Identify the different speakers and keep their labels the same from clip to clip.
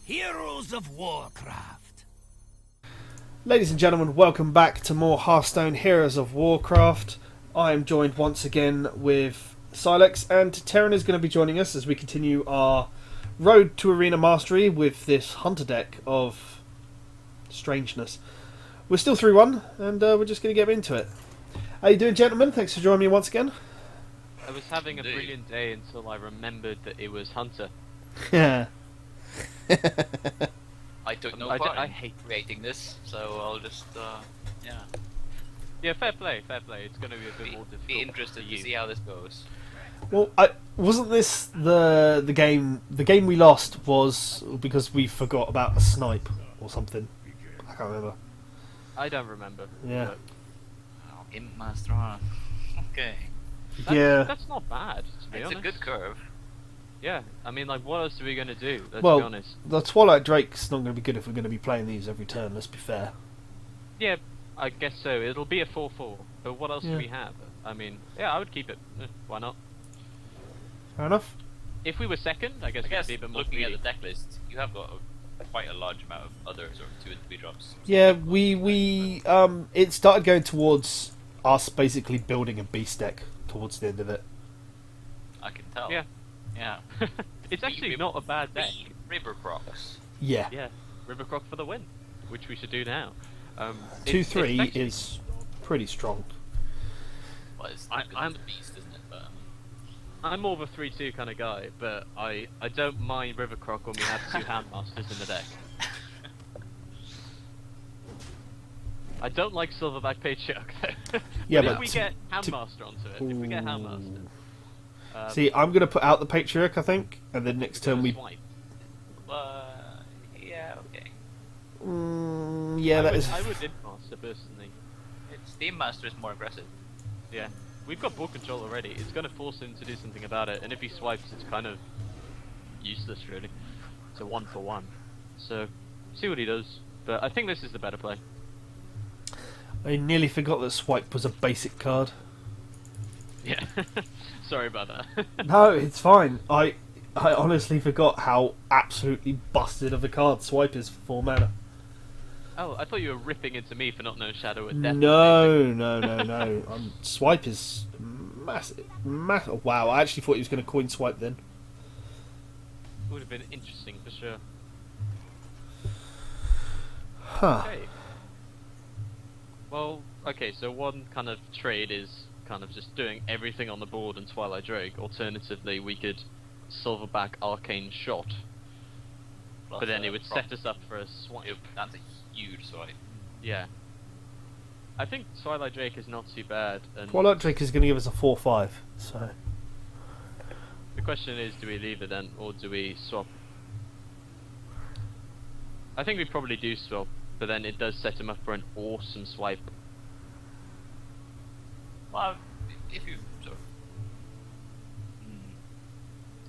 Speaker 1: Heroes of Warcraft.
Speaker 2: Ladies and gentlemen, welcome back to more Hearthstone Heroes of Warcraft. I am joined once again with Sylux, and Tearyn is going to be joining us as we continue our road to Arena Mastery with this Hunter deck of strangeness. We're still 3-1, and we're just going to get into it. How you doing, gentlemen? Thanks for joining me once again.
Speaker 3: I was having a brilliant day until I remembered that it was Hunter.
Speaker 2: Yeah.
Speaker 4: I took no
Speaker 3: I
Speaker 4: part
Speaker 3: I
Speaker 4: in
Speaker 3: hate
Speaker 4: creating this, so I'll just, yeah.
Speaker 3: Yeah, fair play, fair play. It's going to be a bit more difficult.
Speaker 4: Be interested to see how this goes.
Speaker 2: Well, wasn't this the game? The game we lost was because we forgot about a snipe or something. I can't remember.
Speaker 3: I don't remember.
Speaker 2: Yeah.
Speaker 3: but
Speaker 4: Oh, Imp Master. Okay.
Speaker 3: That's not bad, to be
Speaker 4: It's
Speaker 3: honest.
Speaker 4: a good curve.
Speaker 3: Yeah, I mean, like, what else are we going to do? Let's be
Speaker 2: Well,
Speaker 3: honest.
Speaker 2: the Twilight Drake's not going to be good if we're going to be playing these every turn. Let's be fair.
Speaker 3: Yeah, I guess so. It'll be a 4-4. But what else
Speaker 2: Yeah.
Speaker 3: do we have? I mean, yeah, I would keep it. Why not?
Speaker 2: Fair enough.
Speaker 3: If we were second, I guess
Speaker 4: I guess
Speaker 3: it'd be a bit more
Speaker 4: looking at
Speaker 3: greedy.
Speaker 4: the deck list, you have got quite a large amount of other sort of 2 and 3 drops.
Speaker 2: Yeah, we it started going towards us basically building a beast deck towards the end of it.
Speaker 4: I can tell.
Speaker 3: Yeah.
Speaker 4: Yeah.
Speaker 3: It's actually not a bad deck.
Speaker 4: River Crocs.
Speaker 2: Yeah.
Speaker 3: Yeah, River Croc for the win, which we should do now.
Speaker 2: 2-3
Speaker 3: actually-
Speaker 2: is pretty strong.
Speaker 4: Well, it's
Speaker 3: I'm-
Speaker 4: the beast, isn't it? But,
Speaker 3: I'm more of a 3-2 kind of guy, but I don't mind River Croc when we have 2 Handmasters in the deck. I don't like Silverback Patriarch though.
Speaker 2: Yeah,
Speaker 3: but
Speaker 2: but
Speaker 3: if we get Handmaster onto it, if we get Handmaster...
Speaker 2: See, I'm going to put out the Patriarch, I think, and then next turn we...
Speaker 3: Swipe.
Speaker 4: yeah, okay.
Speaker 2: yeah, that is...
Speaker 3: I would Handmaster personally.
Speaker 4: The Imp Master is more aggressive.
Speaker 3: Yeah. We've got ball control already, it's going to force him to do something about it, and if he swipes it's kind of useless really. It's a 1-for-1. So, see what he does. But I think this is the better play.
Speaker 2: I nearly forgot that Swipe was a basic card.
Speaker 3: Yeah. Sorry about that.
Speaker 2: No, it's fine. I honestly forgot how absolutely busted of a card Swipe is for 4 mana.
Speaker 3: Oh, I thought you were ripping into me for not knowing Shadow and Death.
Speaker 2: No. Swipe is massive. Wow, I actually thought he was going to coin Swipe then.
Speaker 3: Would have been interesting for sure.
Speaker 2: Huh.
Speaker 3: Okay. Well, okay, so one kind of trade is kind of just doing everything on the board and Twilight Drake. Alternatively, we could Silverback Arcane Shot.
Speaker 4: Plus,
Speaker 3: But then it would
Speaker 4: Croc.
Speaker 3: set us up for a swipe.
Speaker 4: That's a huge swipe.
Speaker 3: Yeah. I think Twilight Drake is not too bad. And
Speaker 2: Twilight Drake is going to give us a 4-5, so...
Speaker 3: the question is, do we leave it then, or do we swap? I think we probably do swap, but then it does set him up for an awesome swipe.
Speaker 4: Well, if you sort of...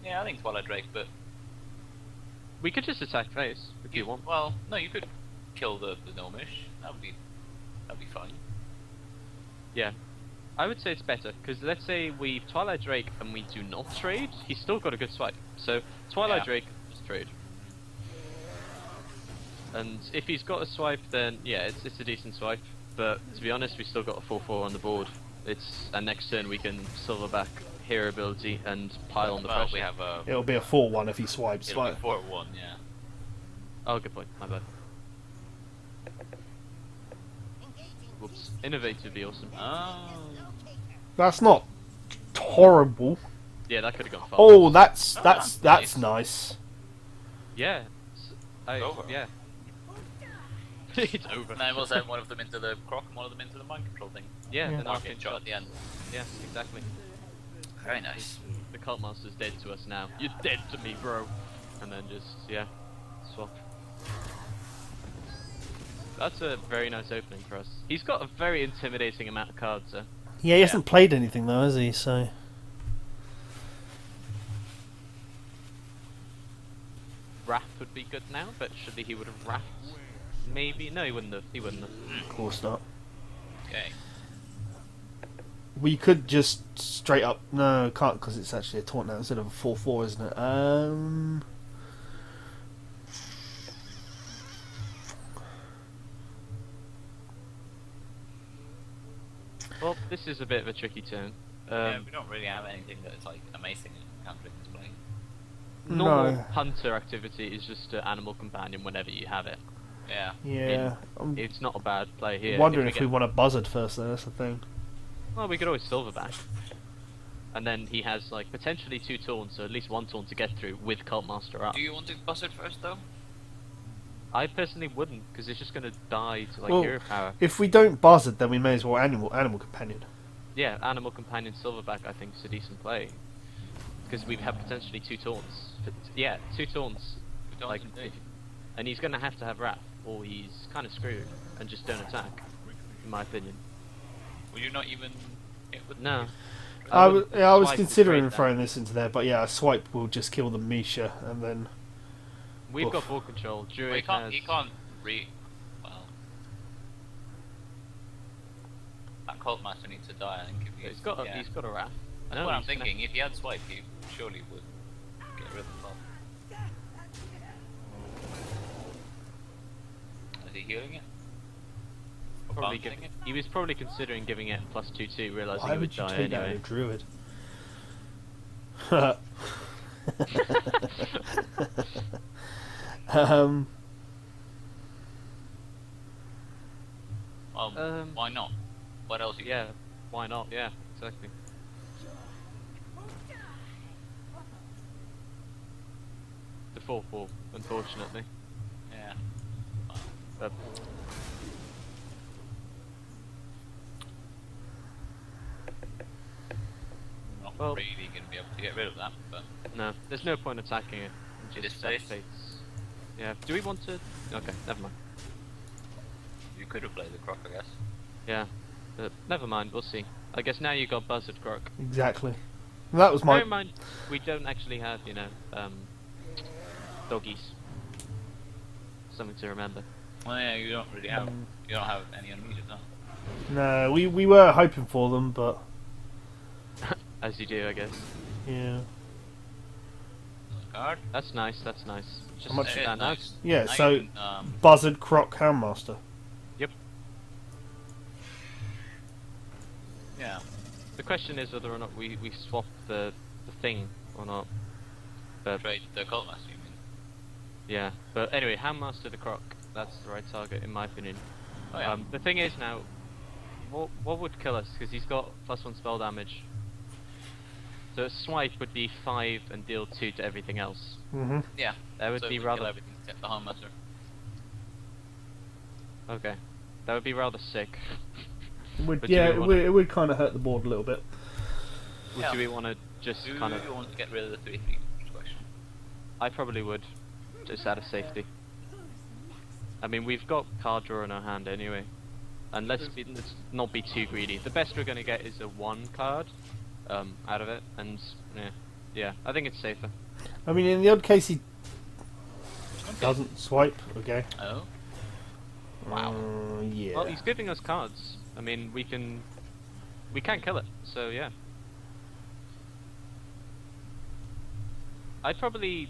Speaker 4: Yeah, I think Twilight Drake, but...
Speaker 3: We could just attack face, if you want.
Speaker 4: Well, no, you could kill the Gnomish. That'd be fine.
Speaker 3: Yeah. I would say it's better, because let's say we Twilight Drake and we do not trade, he's still got a good swipe. So, Twilight
Speaker 4: Yeah.
Speaker 3: Drake, just trade. And if he's got a swipe, then yeah, it's a decent swipe. But to be honest, we still got a 4-4 on the board. And next turn we can Silverback hero ability and pile on the
Speaker 4: Well,
Speaker 3: pressure.
Speaker 4: we have a...
Speaker 2: It'll be a 4-1 if he swipes.
Speaker 4: It'll be
Speaker 2: Like,
Speaker 4: 4-1, yeah.
Speaker 3: Oh, good point. My bad. Whoops. Innovatively awesome.
Speaker 4: Oh.
Speaker 2: that's not horrible.
Speaker 3: Yeah, that could have gone far.
Speaker 2: Oh, that's
Speaker 4: nice.
Speaker 2: nice.
Speaker 3: Yeah.
Speaker 4: Over.
Speaker 3: Yeah. It's over.
Speaker 4: And I will send one of them into the Croc and one of them into the mind control thing.
Speaker 3: Yeah,
Speaker 2: Yeah.
Speaker 3: an
Speaker 4: Arcane
Speaker 3: arcane
Speaker 4: shot
Speaker 3: shot.
Speaker 4: at the end.
Speaker 3: Yeah, exactly.
Speaker 4: Very nice.
Speaker 3: The cult master's dead to us now. You're dead to me, bro. And then just, yeah, swap. That's a very nice opening for us. He's got a very intimidating amount of cards, so.
Speaker 2: Yeah, he hasn't played anything though, has he? So
Speaker 3: Wrath would be good now, but surely he would have Wrath. Maybe? No, he wouldn't have. He wouldn't have.
Speaker 2: of course not.
Speaker 4: Okay.
Speaker 2: We could just straight up... No, can't, because it's actually a taunt now instead of a 4-4, isn't it?
Speaker 3: Well, this is a bit of a tricky turn.
Speaker 4: Yeah, we don't really have anything that is like amazing in countering this play.
Speaker 3: Normal
Speaker 2: No.
Speaker 3: hunter activity is just animal companion whenever you have it.
Speaker 4: Yeah.
Speaker 2: Yeah. I'm
Speaker 3: It's not a bad play here.
Speaker 2: wondering if
Speaker 3: get-
Speaker 2: we want a buzzard first, though. That's the thing.
Speaker 3: Well, we could always silverback. And then he has like potentially 2 taunts, so at least 1 taunt to get through with Cultmaster up.
Speaker 4: Do you want to buzzard first though?
Speaker 3: I personally wouldn't, because it's just going to die to like
Speaker 2: Well,
Speaker 3: hero power.
Speaker 2: If we don't buzzard, then we may as well animal companion.
Speaker 3: Yeah, animal companion silverback I think is a decent play. Because we have potentially 2 taunts. Yeah, 2 taunts. Like, and he's going to have Wrath, or he's kind of screwed, and just don't attack, in my opinion.
Speaker 4: Would you not even hit with
Speaker 3: No.
Speaker 2: I
Speaker 3: wouldn't
Speaker 2: was
Speaker 3: swipe to
Speaker 2: considering
Speaker 3: trade that.
Speaker 2: throwing this into there, but yeah, a swipe will just kill the Misha, and then
Speaker 3: We've
Speaker 2: Oof.
Speaker 3: got ball control.
Speaker 4: Well,
Speaker 3: Druid has...
Speaker 4: he can't well. That cult master needs to die, I think. If
Speaker 3: He's got a,
Speaker 4: yeah.
Speaker 3: he's got a Wrath. I
Speaker 4: That's
Speaker 3: know
Speaker 4: what I'm
Speaker 3: he's gonna-
Speaker 4: thinking. If he had swipe, he surely would get rid of the bomb. Is he healing it? Or
Speaker 3: Probably
Speaker 4: bouncing it?
Speaker 3: he was probably considering giving it +2/2, realizing
Speaker 2: why
Speaker 3: he
Speaker 2: would
Speaker 3: would
Speaker 2: you
Speaker 3: die
Speaker 2: take that
Speaker 3: anyway.
Speaker 2: in a druid? um,
Speaker 4: Why not? What else?
Speaker 3: Yeah, why not? Yeah, exactly. The 4/4, unfortunately.
Speaker 4: Yeah.
Speaker 3: But
Speaker 4: Not
Speaker 3: Well-
Speaker 4: really going to be able to get rid of that, but
Speaker 3: no, there's no point attacking it.
Speaker 4: It
Speaker 3: Just
Speaker 4: is safe.
Speaker 3: activates. Yeah. Do we want to? Okay, never mind.
Speaker 4: you could have played the croc, I guess.
Speaker 3: Yeah, but never mind. We'll see. I guess now you got Buzzard Croc.
Speaker 2: exactly. That was
Speaker 3: Bear
Speaker 2: my.
Speaker 3: in mind, we don't actually have, doggies. Something to remember.
Speaker 4: Well, yeah, you don't really have. You don't have any enemies, no.
Speaker 2: No, we were hoping for them, but
Speaker 3: As you do, I guess.
Speaker 2: yeah,
Speaker 4: Card.
Speaker 3: That's nice. That's nice. Just
Speaker 2: much-
Speaker 3: stand out.
Speaker 4: Nice.
Speaker 2: yeah.
Speaker 4: Now
Speaker 2: So
Speaker 4: you can,
Speaker 2: buzzard, croc, handmaster.
Speaker 3: Yep.
Speaker 4: yeah.
Speaker 3: The question is whether or not we swap the thing or not. But
Speaker 4: Trade the cult master, you mean?
Speaker 3: yeah. But anyway, Handmaster the Croc. That's the right target in my opinion.
Speaker 4: Oh yeah.
Speaker 3: The thing is now, what would kill us? Because he's got +1 spell damage. So a swipe would be 5 and deal 2 to everything else.
Speaker 2: Mm-hmm.
Speaker 4: Yeah.
Speaker 3: That would
Speaker 4: So
Speaker 3: be
Speaker 4: we
Speaker 3: rather
Speaker 4: kill everything except the home master.
Speaker 3: okay. That would be rather sick.
Speaker 2: Would,
Speaker 3: But do
Speaker 2: yeah,
Speaker 3: we
Speaker 2: it
Speaker 3: wanna-
Speaker 2: would kind of hurt the board a little bit.
Speaker 4: Yeah.
Speaker 3: Do we want to just
Speaker 4: Do
Speaker 3: kind of?
Speaker 4: you want to get rid of the 3/3 question?
Speaker 3: I probably would, just out of safety. I mean, we've got card draw in our hand anyway, and let's not be too greedy. The best we're going to get is a 1 card out of it, and yeah, I think it's safer.
Speaker 2: I mean, in the odd case he doesn't swipe. Okay.
Speaker 4: Oh. Wow.
Speaker 2: Yeah.
Speaker 3: Well, he's giving us cards. I mean, we can kill it. So yeah, I'd probably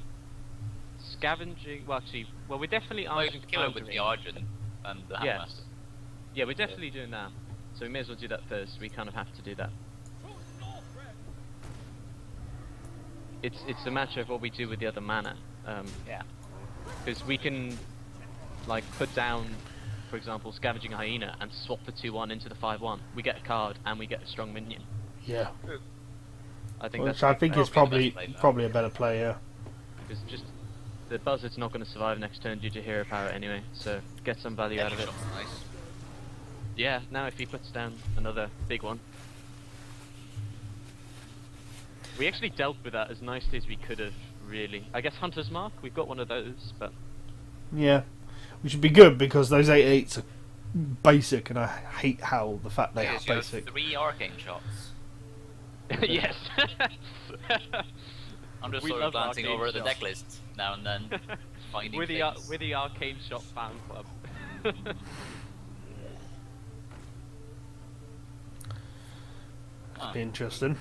Speaker 3: scavenging. Well, actually, we're definitely
Speaker 4: Well, you
Speaker 3: Argent
Speaker 4: can kill it with the
Speaker 3: countering.
Speaker 4: Argent and the
Speaker 3: Yeah.
Speaker 4: Handmaster.
Speaker 3: Yeah, we're definitely doing that. So we may as well do that first. We kind of have to do that. It's a matter of what we do with the other mana.
Speaker 4: Yeah.
Speaker 3: Because we can, like, put down, for example, Scavenging Hyena and swap the 2/1 into the 5/1. We get a card and we get a strong minion.
Speaker 2: Yeah.
Speaker 3: I think
Speaker 2: Which
Speaker 3: that's
Speaker 2: I think is
Speaker 4: probably
Speaker 2: probably
Speaker 4: the best play,
Speaker 2: probably a better play. Yeah.
Speaker 3: because just the Buzzard's not going to survive next turn due to hero power anyway. So get some value out of it.
Speaker 4: Shot's nice.
Speaker 3: Yeah. Now if he puts down another big one. We actually dealt with that as nicely as we could have, really. I guess Hunter's Mark, we've got one of those, but...
Speaker 2: Yeah. Which would be good because those 8/8s are basic, and I hate how the fact they are
Speaker 4: Yes, you have
Speaker 2: basic.
Speaker 4: 3 arcane shots.
Speaker 3: yes!
Speaker 4: I'm just
Speaker 3: We
Speaker 4: sort
Speaker 3: love
Speaker 4: of glancing
Speaker 3: arcane
Speaker 4: over the
Speaker 3: shots.
Speaker 4: deck list now and then, finding
Speaker 3: We're
Speaker 4: things.
Speaker 3: the Arcane Shop fan club.
Speaker 4: Ah.
Speaker 2: Be interesting.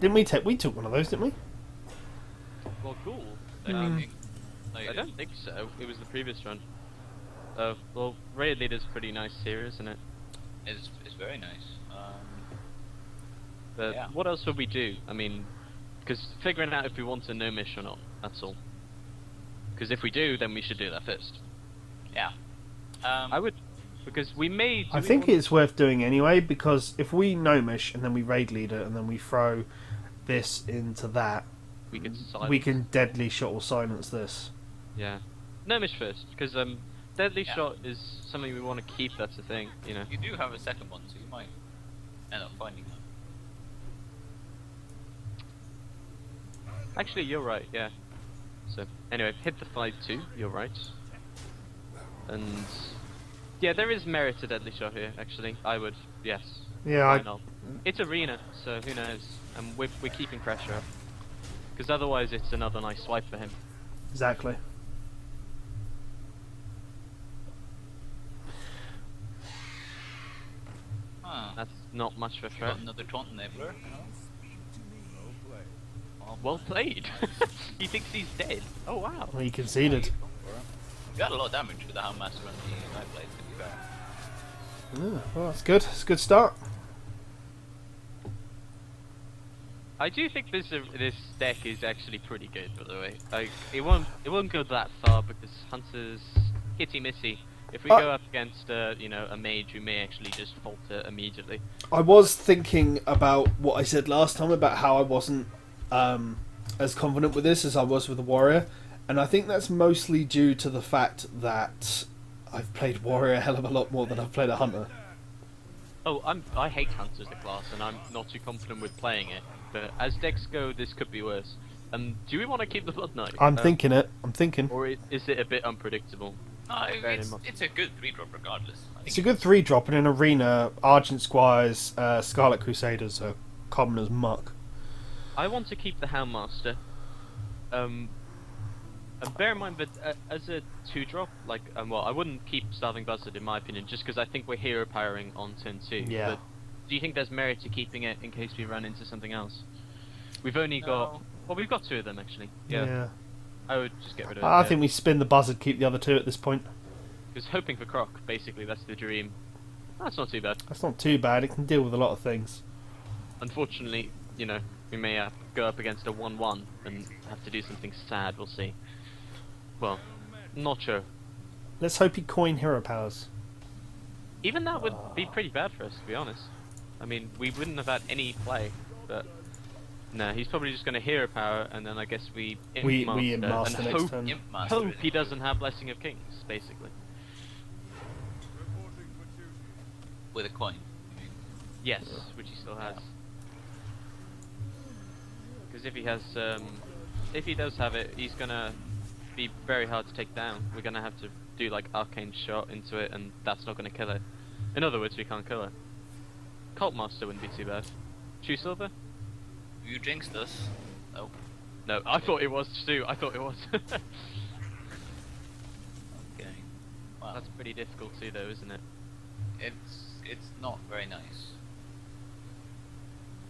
Speaker 2: Didn't we take? We took one of those, didn't we?
Speaker 3: Well, cool.
Speaker 4: I don't think- no, you
Speaker 3: I don't think so. It was the previous run. Well, Raid Leader's pretty nice here, isn't it?
Speaker 4: It's very nice.
Speaker 3: But
Speaker 4: Yeah.
Speaker 3: what else would we do? I mean, because figuring out if we want a gnomish or not, that's all. Because if we do, then we should do that first.
Speaker 4: Yeah.
Speaker 3: I would, because we may...
Speaker 2: I think it's worth doing anyway, because if we gnomish and then we raid leader and then we throw this into that,
Speaker 3: we could
Speaker 2: we can deadly shot or silence this.
Speaker 3: Yeah. Gnomish first, because deadly
Speaker 4: Yeah.
Speaker 3: shot is something we want to keep, that's the thing, you know.
Speaker 4: You do have a second one, so you might end up finding that.
Speaker 3: Actually, you're right, yeah. So, anyway, hit the 5-2, you're right. And... yeah, there is merit to deadly shot here, actually. I would, yes.
Speaker 2: Yeah,
Speaker 3: Why not? It's arena, so who knows? And we're keeping pressure up. Because otherwise it's another nice swipe for him.
Speaker 2: exactly.
Speaker 4: Huh.
Speaker 3: That's not much of a threat.
Speaker 4: Got another taunt enabler.
Speaker 3: Well played! He thinks he's dead. Oh wow.
Speaker 2: Well, he conceded.
Speaker 4: You got a lot of damage with the Houndmaster and the Nightblade, to be fair.
Speaker 2: Yeah, well, that's good. It's a good start.
Speaker 3: I do think this deck is actually pretty good, by the way. Like it won't go that far because Hunter's hitty missy. If we go up against you know, a mage who may actually just falter immediately.
Speaker 2: I was thinking about what I said last time about how I wasn't as confident with this as I was with the warrior, and I think that's mostly due to the fact that I've played warrior a hell of a lot more than I've played a hunter.
Speaker 3: Oh, I hate Hunter as a class, and I'm not too confident with playing it. But as decks go, this could be worse. Do we want to keep the Blood Knight?
Speaker 2: I'm thinking it. I'm thinking.
Speaker 3: Or is it a bit unpredictable?
Speaker 4: No, it's a good 3-drop regardless. I think
Speaker 2: It's a good 3-drop in an arena. Argent Squires, Scarlet Crusaders are common as muck.
Speaker 3: I want to keep the Houndmaster. And bear in mind that as a 2-drop, like, well, I wouldn't keep Starving Buzzard in my opinion, just because I think we're hero powering on turn 2.
Speaker 2: Yeah.
Speaker 3: But do you think there's merit to keeping it in case we run into something else? We've only got... well, we've got 2 of them actually. Yeah. I would just get rid of it.
Speaker 2: I think we spin the Buzzard, keep the other 2 at this point.
Speaker 3: Because hoping for Croc, basically, that's the dream. That's not too bad.
Speaker 2: That's not too bad. It can deal with a lot of things.
Speaker 3: Unfortunately, you know, we may go up against a 1-1 and have to do something sad, we'll see. Well, not sure.
Speaker 2: Let's hope he coin hero powers.
Speaker 3: Even that would be pretty bad for us, to be honest. I mean, we wouldn't have had any play, but... no, he's probably just going to hero power, and then I guess we
Speaker 2: We
Speaker 3: Imp
Speaker 2: Master
Speaker 3: and
Speaker 2: next
Speaker 3: hope,
Speaker 2: turn.
Speaker 4: Imp Master
Speaker 3: hope
Speaker 4: it.
Speaker 3: he doesn't have Blessing of Kings, basically.
Speaker 4: With a coin. I mean,
Speaker 3: Yes, which he still has. Because if he has, if he does have it, he's gonna be very hard to take down. We're gonna have to do like Arcane Shot into it, and that's not gonna kill it. In other words, we can't kill it. Cult Master wouldn't be too bad. True Silver?
Speaker 4: you jinxed us. Oh,
Speaker 3: No, I thought it was too. I thought it was.
Speaker 4: okay. Wow.
Speaker 3: That's pretty difficult too, though, isn't it?
Speaker 4: It's not very nice.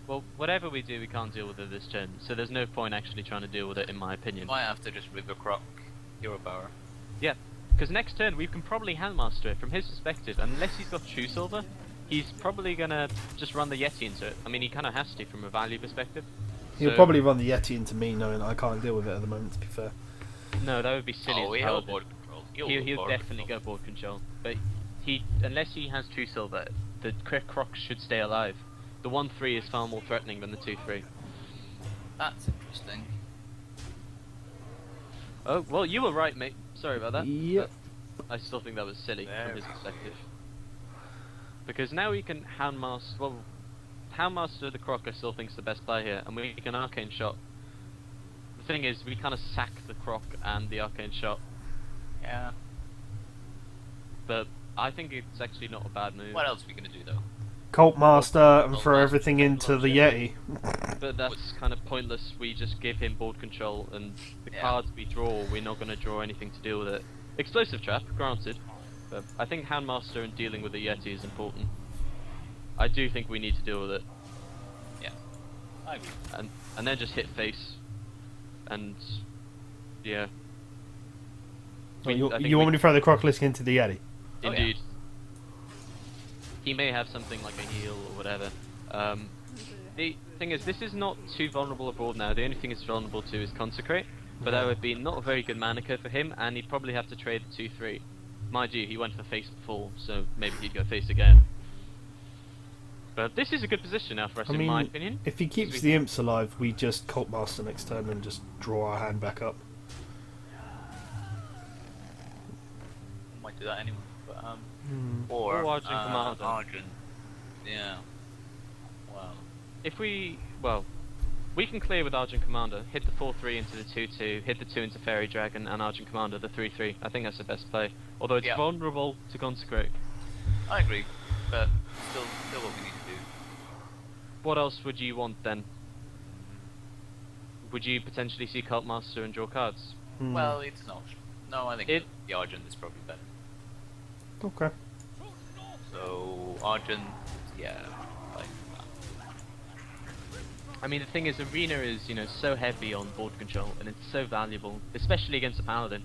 Speaker 3: Well, whatever we do, we can't deal with it this turn, so there's no point actually trying to deal with it, in my opinion.
Speaker 4: Might have to just River Croc hero power.
Speaker 3: Yeah, because next turn we can probably Handmaster it from his perspective, unless he's got True Silver. He's probably gonna just run the Yeti into it. I mean, he kind of has to from a value perspective.
Speaker 2: He'll
Speaker 3: So-
Speaker 2: probably run the Yeti into me, knowing I can't deal with it at the moment, to be fair.
Speaker 3: No, that would be silly.
Speaker 4: Oh,
Speaker 3: as
Speaker 4: he'll
Speaker 3: hell.
Speaker 4: board control.
Speaker 3: He'll
Speaker 4: board
Speaker 3: definitely
Speaker 4: control.
Speaker 3: go board control. But unless he has True Silver, the Croc should stay alive. The 1-3 is far more threatening than the 2-3.
Speaker 4: That's interesting.
Speaker 3: Oh, well, you were right, mate. Sorry about that.
Speaker 2: Yep.
Speaker 3: but I still think that was silly
Speaker 4: There
Speaker 3: from his
Speaker 4: we go.
Speaker 3: perspective. Because now we can Houndmaster... well, Houndmaster the Croc I still think's the best play here, and we can Arcane Shot. The thing is, we kind of sack the Croc and the Arcane Shot,
Speaker 4: Yeah.
Speaker 3: but I think it's actually not a bad move.
Speaker 4: What else are we gonna do though?
Speaker 2: Cult Master and
Speaker 4: Cult
Speaker 2: throw
Speaker 4: Master,
Speaker 2: everything into the Yeti.
Speaker 3: But that's kind of pointless. We just give him board control, and the
Speaker 4: Yeah.
Speaker 3: cards we draw, we're not going to draw anything to deal with it. Explosive Trap, granted, but I think Handmaster and dealing with the Yeti is important. I do think we need to deal with it,
Speaker 4: Yeah. I agree.
Speaker 3: and then just hit face, and yeah.
Speaker 2: Oh, you
Speaker 3: I think
Speaker 2: want me to throw the Crocolisk into the Yeti?
Speaker 4: Oh, yeah.
Speaker 3: Indeed. he may have something like a heal or whatever. The thing is, this is not too vulnerable abroad now. The only thing it's vulnerable to is Consecrate, but that would be not a very good mana curve for him, and he'd probably have to trade the 2-3. Mind you, he went for face before, so maybe he'd go face again. But this is a good position now for us, in my opinion.
Speaker 2: If he keeps the imps alive, we just Cult Master next turn and just draw our hand back up.
Speaker 4: Might do that anyway. But,
Speaker 3: Or Argent Commander.
Speaker 4: Argent. Yeah. Wow.
Speaker 3: If we can clear with Argent Commander, hit the 4-3 into the 2-2, hit the 2 into Fairy Dragon, and Argent Commander the 3-3. I think that's the best play. Although it's vulnerable to Consecrate.
Speaker 4: I agree, but still what we need to do.
Speaker 3: What else would you want then? Would you potentially see Cult Master and draw cards?
Speaker 4: Well, it's not. No, I think the Argent is probably better.
Speaker 2: Okay.
Speaker 4: So Argent, yeah.
Speaker 3: I mean, the thing is, Arena is, so heavy on board control, and it's so valuable, especially against a Paladin.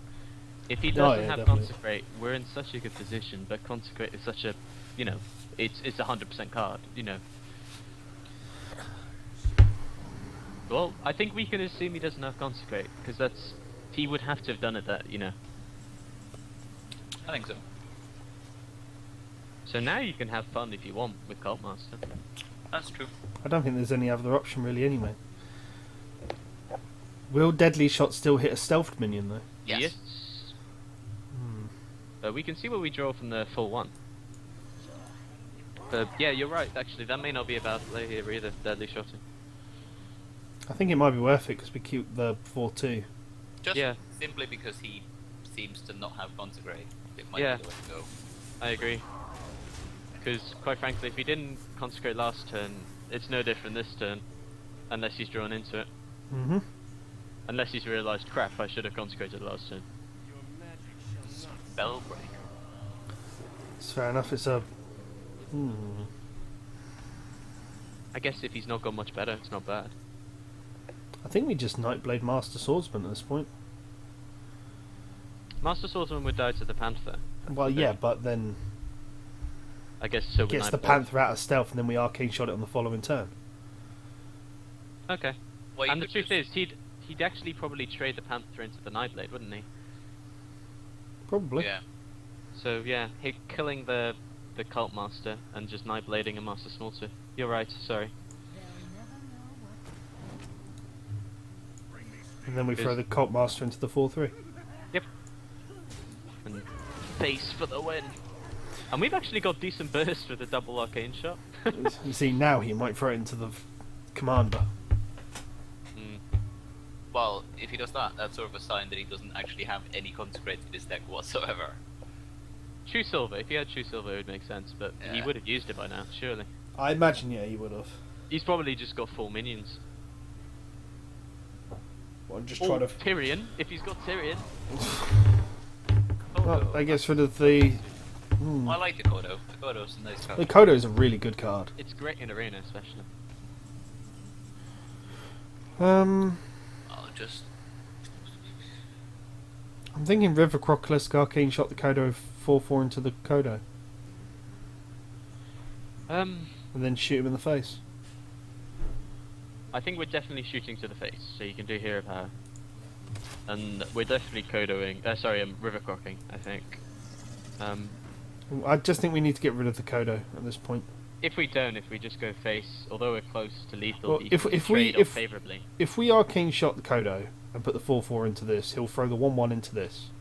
Speaker 3: If he doesn't have
Speaker 2: definitely.
Speaker 3: Consecrate, we're in such a good position, but Consecrate is such a, it's a 100% card, Well, I think we can assume he doesn't have Consecrate, because he would have to have done it I
Speaker 4: think so.
Speaker 3: So now you can have fun if you want with Cult Master.
Speaker 4: That's true.
Speaker 2: I don't think there's any other option really anyway. Will Deadly Shot still hit a stealthed minion though?
Speaker 4: Yes.
Speaker 3: We can see what we draw from the full one. But yeah, you're right, actually, that may not be a bad play here either, Deadly Shotting.
Speaker 2: I think it might be worth it because we keep the 4-2.
Speaker 4: Just simply because he seems to not have Consecrate. It might be the way to go.
Speaker 3: I agree. Because, quite frankly, if he didn't Consecrate last turn, it's no different this turn. Unless he's drawn into it. Unless he's realised, crap, I should have Consecrated last turn.
Speaker 4: Spellbreak.
Speaker 2: It's fair enough, it's a...
Speaker 3: I guess if he's not got much better, it's not bad.
Speaker 2: I think we just Nightblade Master Swordsman at this point.
Speaker 3: Master Swordsman would die to the Panther.
Speaker 2: Well, yeah, but then...
Speaker 3: I guess so.
Speaker 2: Gets the Panther out of stealth and then we Arcane Shot it on the following turn.
Speaker 3: Okay.
Speaker 4: Well,
Speaker 3: and the truth is, he'd actually probably trade the Panther into the Nightblade, wouldn't he?
Speaker 2: Probably.
Speaker 4: Yeah.
Speaker 3: So yeah, killing the Cult Master and just Nightblading a Master Smelter. You're right, sorry.
Speaker 2: And then we throw the Cult Master into the 4-3.
Speaker 3: Yep. And face for the win. And we've actually got decent burst with a double Arcane Shot.
Speaker 2: You see, now he might throw it into the Commander.
Speaker 4: Well, if he does that, that's sort of a sign that he doesn't actually have any Consecrate in his deck whatsoever.
Speaker 3: True Silver, if he had True Silver it would make sense, but he would have used it by now, surely.
Speaker 2: I imagine, yeah, he would have.
Speaker 3: He's probably just got 4 minions.
Speaker 2: Well, I'm just trying to...
Speaker 3: Tearyn, if he's got Tearyn.
Speaker 2: Well, I guess rid of the...
Speaker 4: I like the Kodo. The Kodo's a nice card.
Speaker 2: The Kodo is a really good card.
Speaker 3: It's great in Arena, especially.
Speaker 4: I'll just...
Speaker 2: I'm thinking River Crocolisk Arcane Shot the Kodo 4-4 into the Kodo. And then shoot him in the face.
Speaker 3: I think we're definitely shooting to the face, so you can do Hero Power. And we're definitely Kodoing, River Crocking, I think.
Speaker 2: I just think we need to get rid of the Kodo at this point.
Speaker 3: If we just go face, although we're close to lethal,
Speaker 2: Well,
Speaker 3: he
Speaker 2: if
Speaker 3: can
Speaker 2: we
Speaker 3: trade unfavourably.
Speaker 2: If we Arcane Shot the Kodo and put the 4-4 into this, he'll throw the 1-1 into this.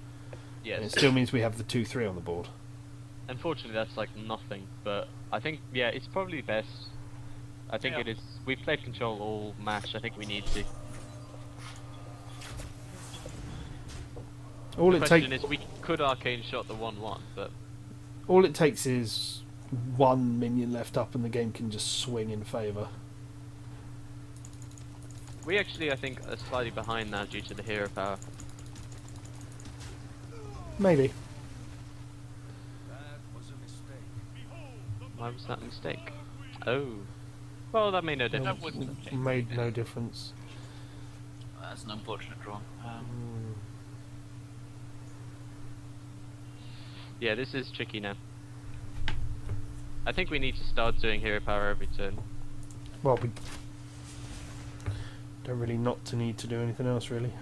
Speaker 3: Yes.
Speaker 2: And it still means we have the 2-3 on the board.
Speaker 3: Unfortunately, that's like nothing, but I think, it's probably best. I think it is. We've played control all match, I think we need to.
Speaker 2: All
Speaker 3: the
Speaker 2: it
Speaker 3: question
Speaker 2: takes
Speaker 3: is, we could Arcane Shot the 1-1, but...
Speaker 2: All it takes is one minion left up and the game can just swing in favour.
Speaker 3: We actually, I think, are slightly behind now due to the Hero Power.
Speaker 2: Maybe.
Speaker 3: Why was that a mistake? Oh. Well, that made no difference.
Speaker 4: That wouldn't have changed
Speaker 2: Made
Speaker 4: anything.
Speaker 2: no difference.
Speaker 4: That's an unfortunate draw.
Speaker 3: Yeah, this is tricky now. I think we need to start doing hero power every turn.
Speaker 2: Well, we don't really not to need to do anything else really.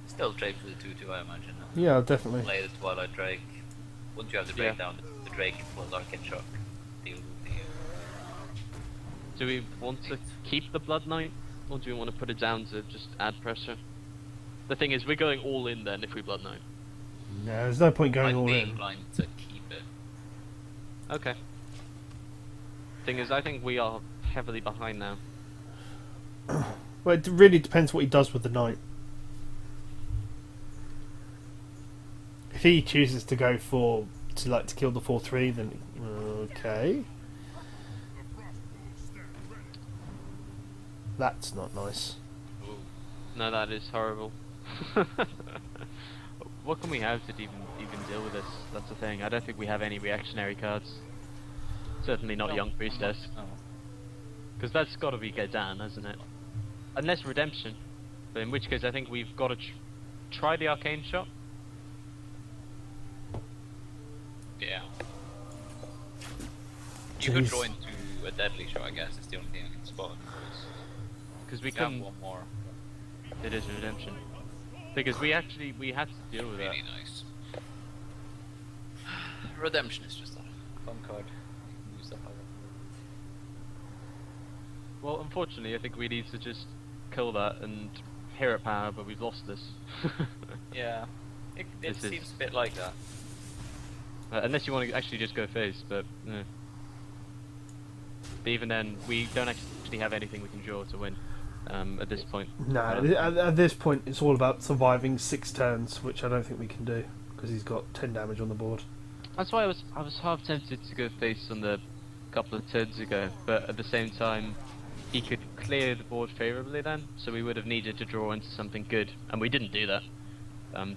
Speaker 4: Still Drake for the 2/2, I imagine.
Speaker 2: Yeah, definitely.
Speaker 4: Play the Twilight Drake. Once you have the Drake down, the Drake plus Arcane Shock deals with the.
Speaker 3: Do we want to keep the Blood Knight, or do we want to put it down to just add pressure? The thing is, we're going all in then if we Blood Knight.
Speaker 2: No, there's no point going
Speaker 4: I'd
Speaker 2: all
Speaker 4: be
Speaker 2: in.
Speaker 4: inclined to keep it.
Speaker 3: Okay. Thing is, I think we are heavily behind now.
Speaker 2: Well, it really depends what he does with the knight. If he chooses to go to kill the 4/3, then okay. That's not nice.
Speaker 4: Ooh.
Speaker 3: No, that is horrible. What can we have to even deal with this? That's the thing. I don't think we have any reactionary cards. Certainly not Young Priestess.
Speaker 4: No.
Speaker 3: Because that's got to be Gedan, hasn't it? Unless Redemption. But in which case I think we've got to try the Arcane Shot.
Speaker 4: Yeah. You could
Speaker 2: Jeez.
Speaker 4: draw into a Deadly Show, I guess. It's the only thing I can spot.
Speaker 3: Because we
Speaker 4: We have
Speaker 3: couldn't...
Speaker 4: one more.
Speaker 3: It is Redemption. Because we had to deal with that.
Speaker 4: Really nice. Redemption is just a fun card. You can use that however.
Speaker 3: Well, unfortunately, I think we need to just kill that and hero power, but we've lost this.
Speaker 4: Yeah. It
Speaker 3: This is-
Speaker 4: seems a bit like that.
Speaker 3: Unless you want to actually just go face, but no. But even then, we don't actually have anything we can draw to win at this point.
Speaker 2: No, at this point it's all about surviving 6 turns, which I don't think we can do because he's got 10 damage on the board.
Speaker 3: That's why I was half tempted to go face on the couple of turns ago, but at the same time, he could clear the board favourably then, so we would have needed to draw into something good, and we didn't do that.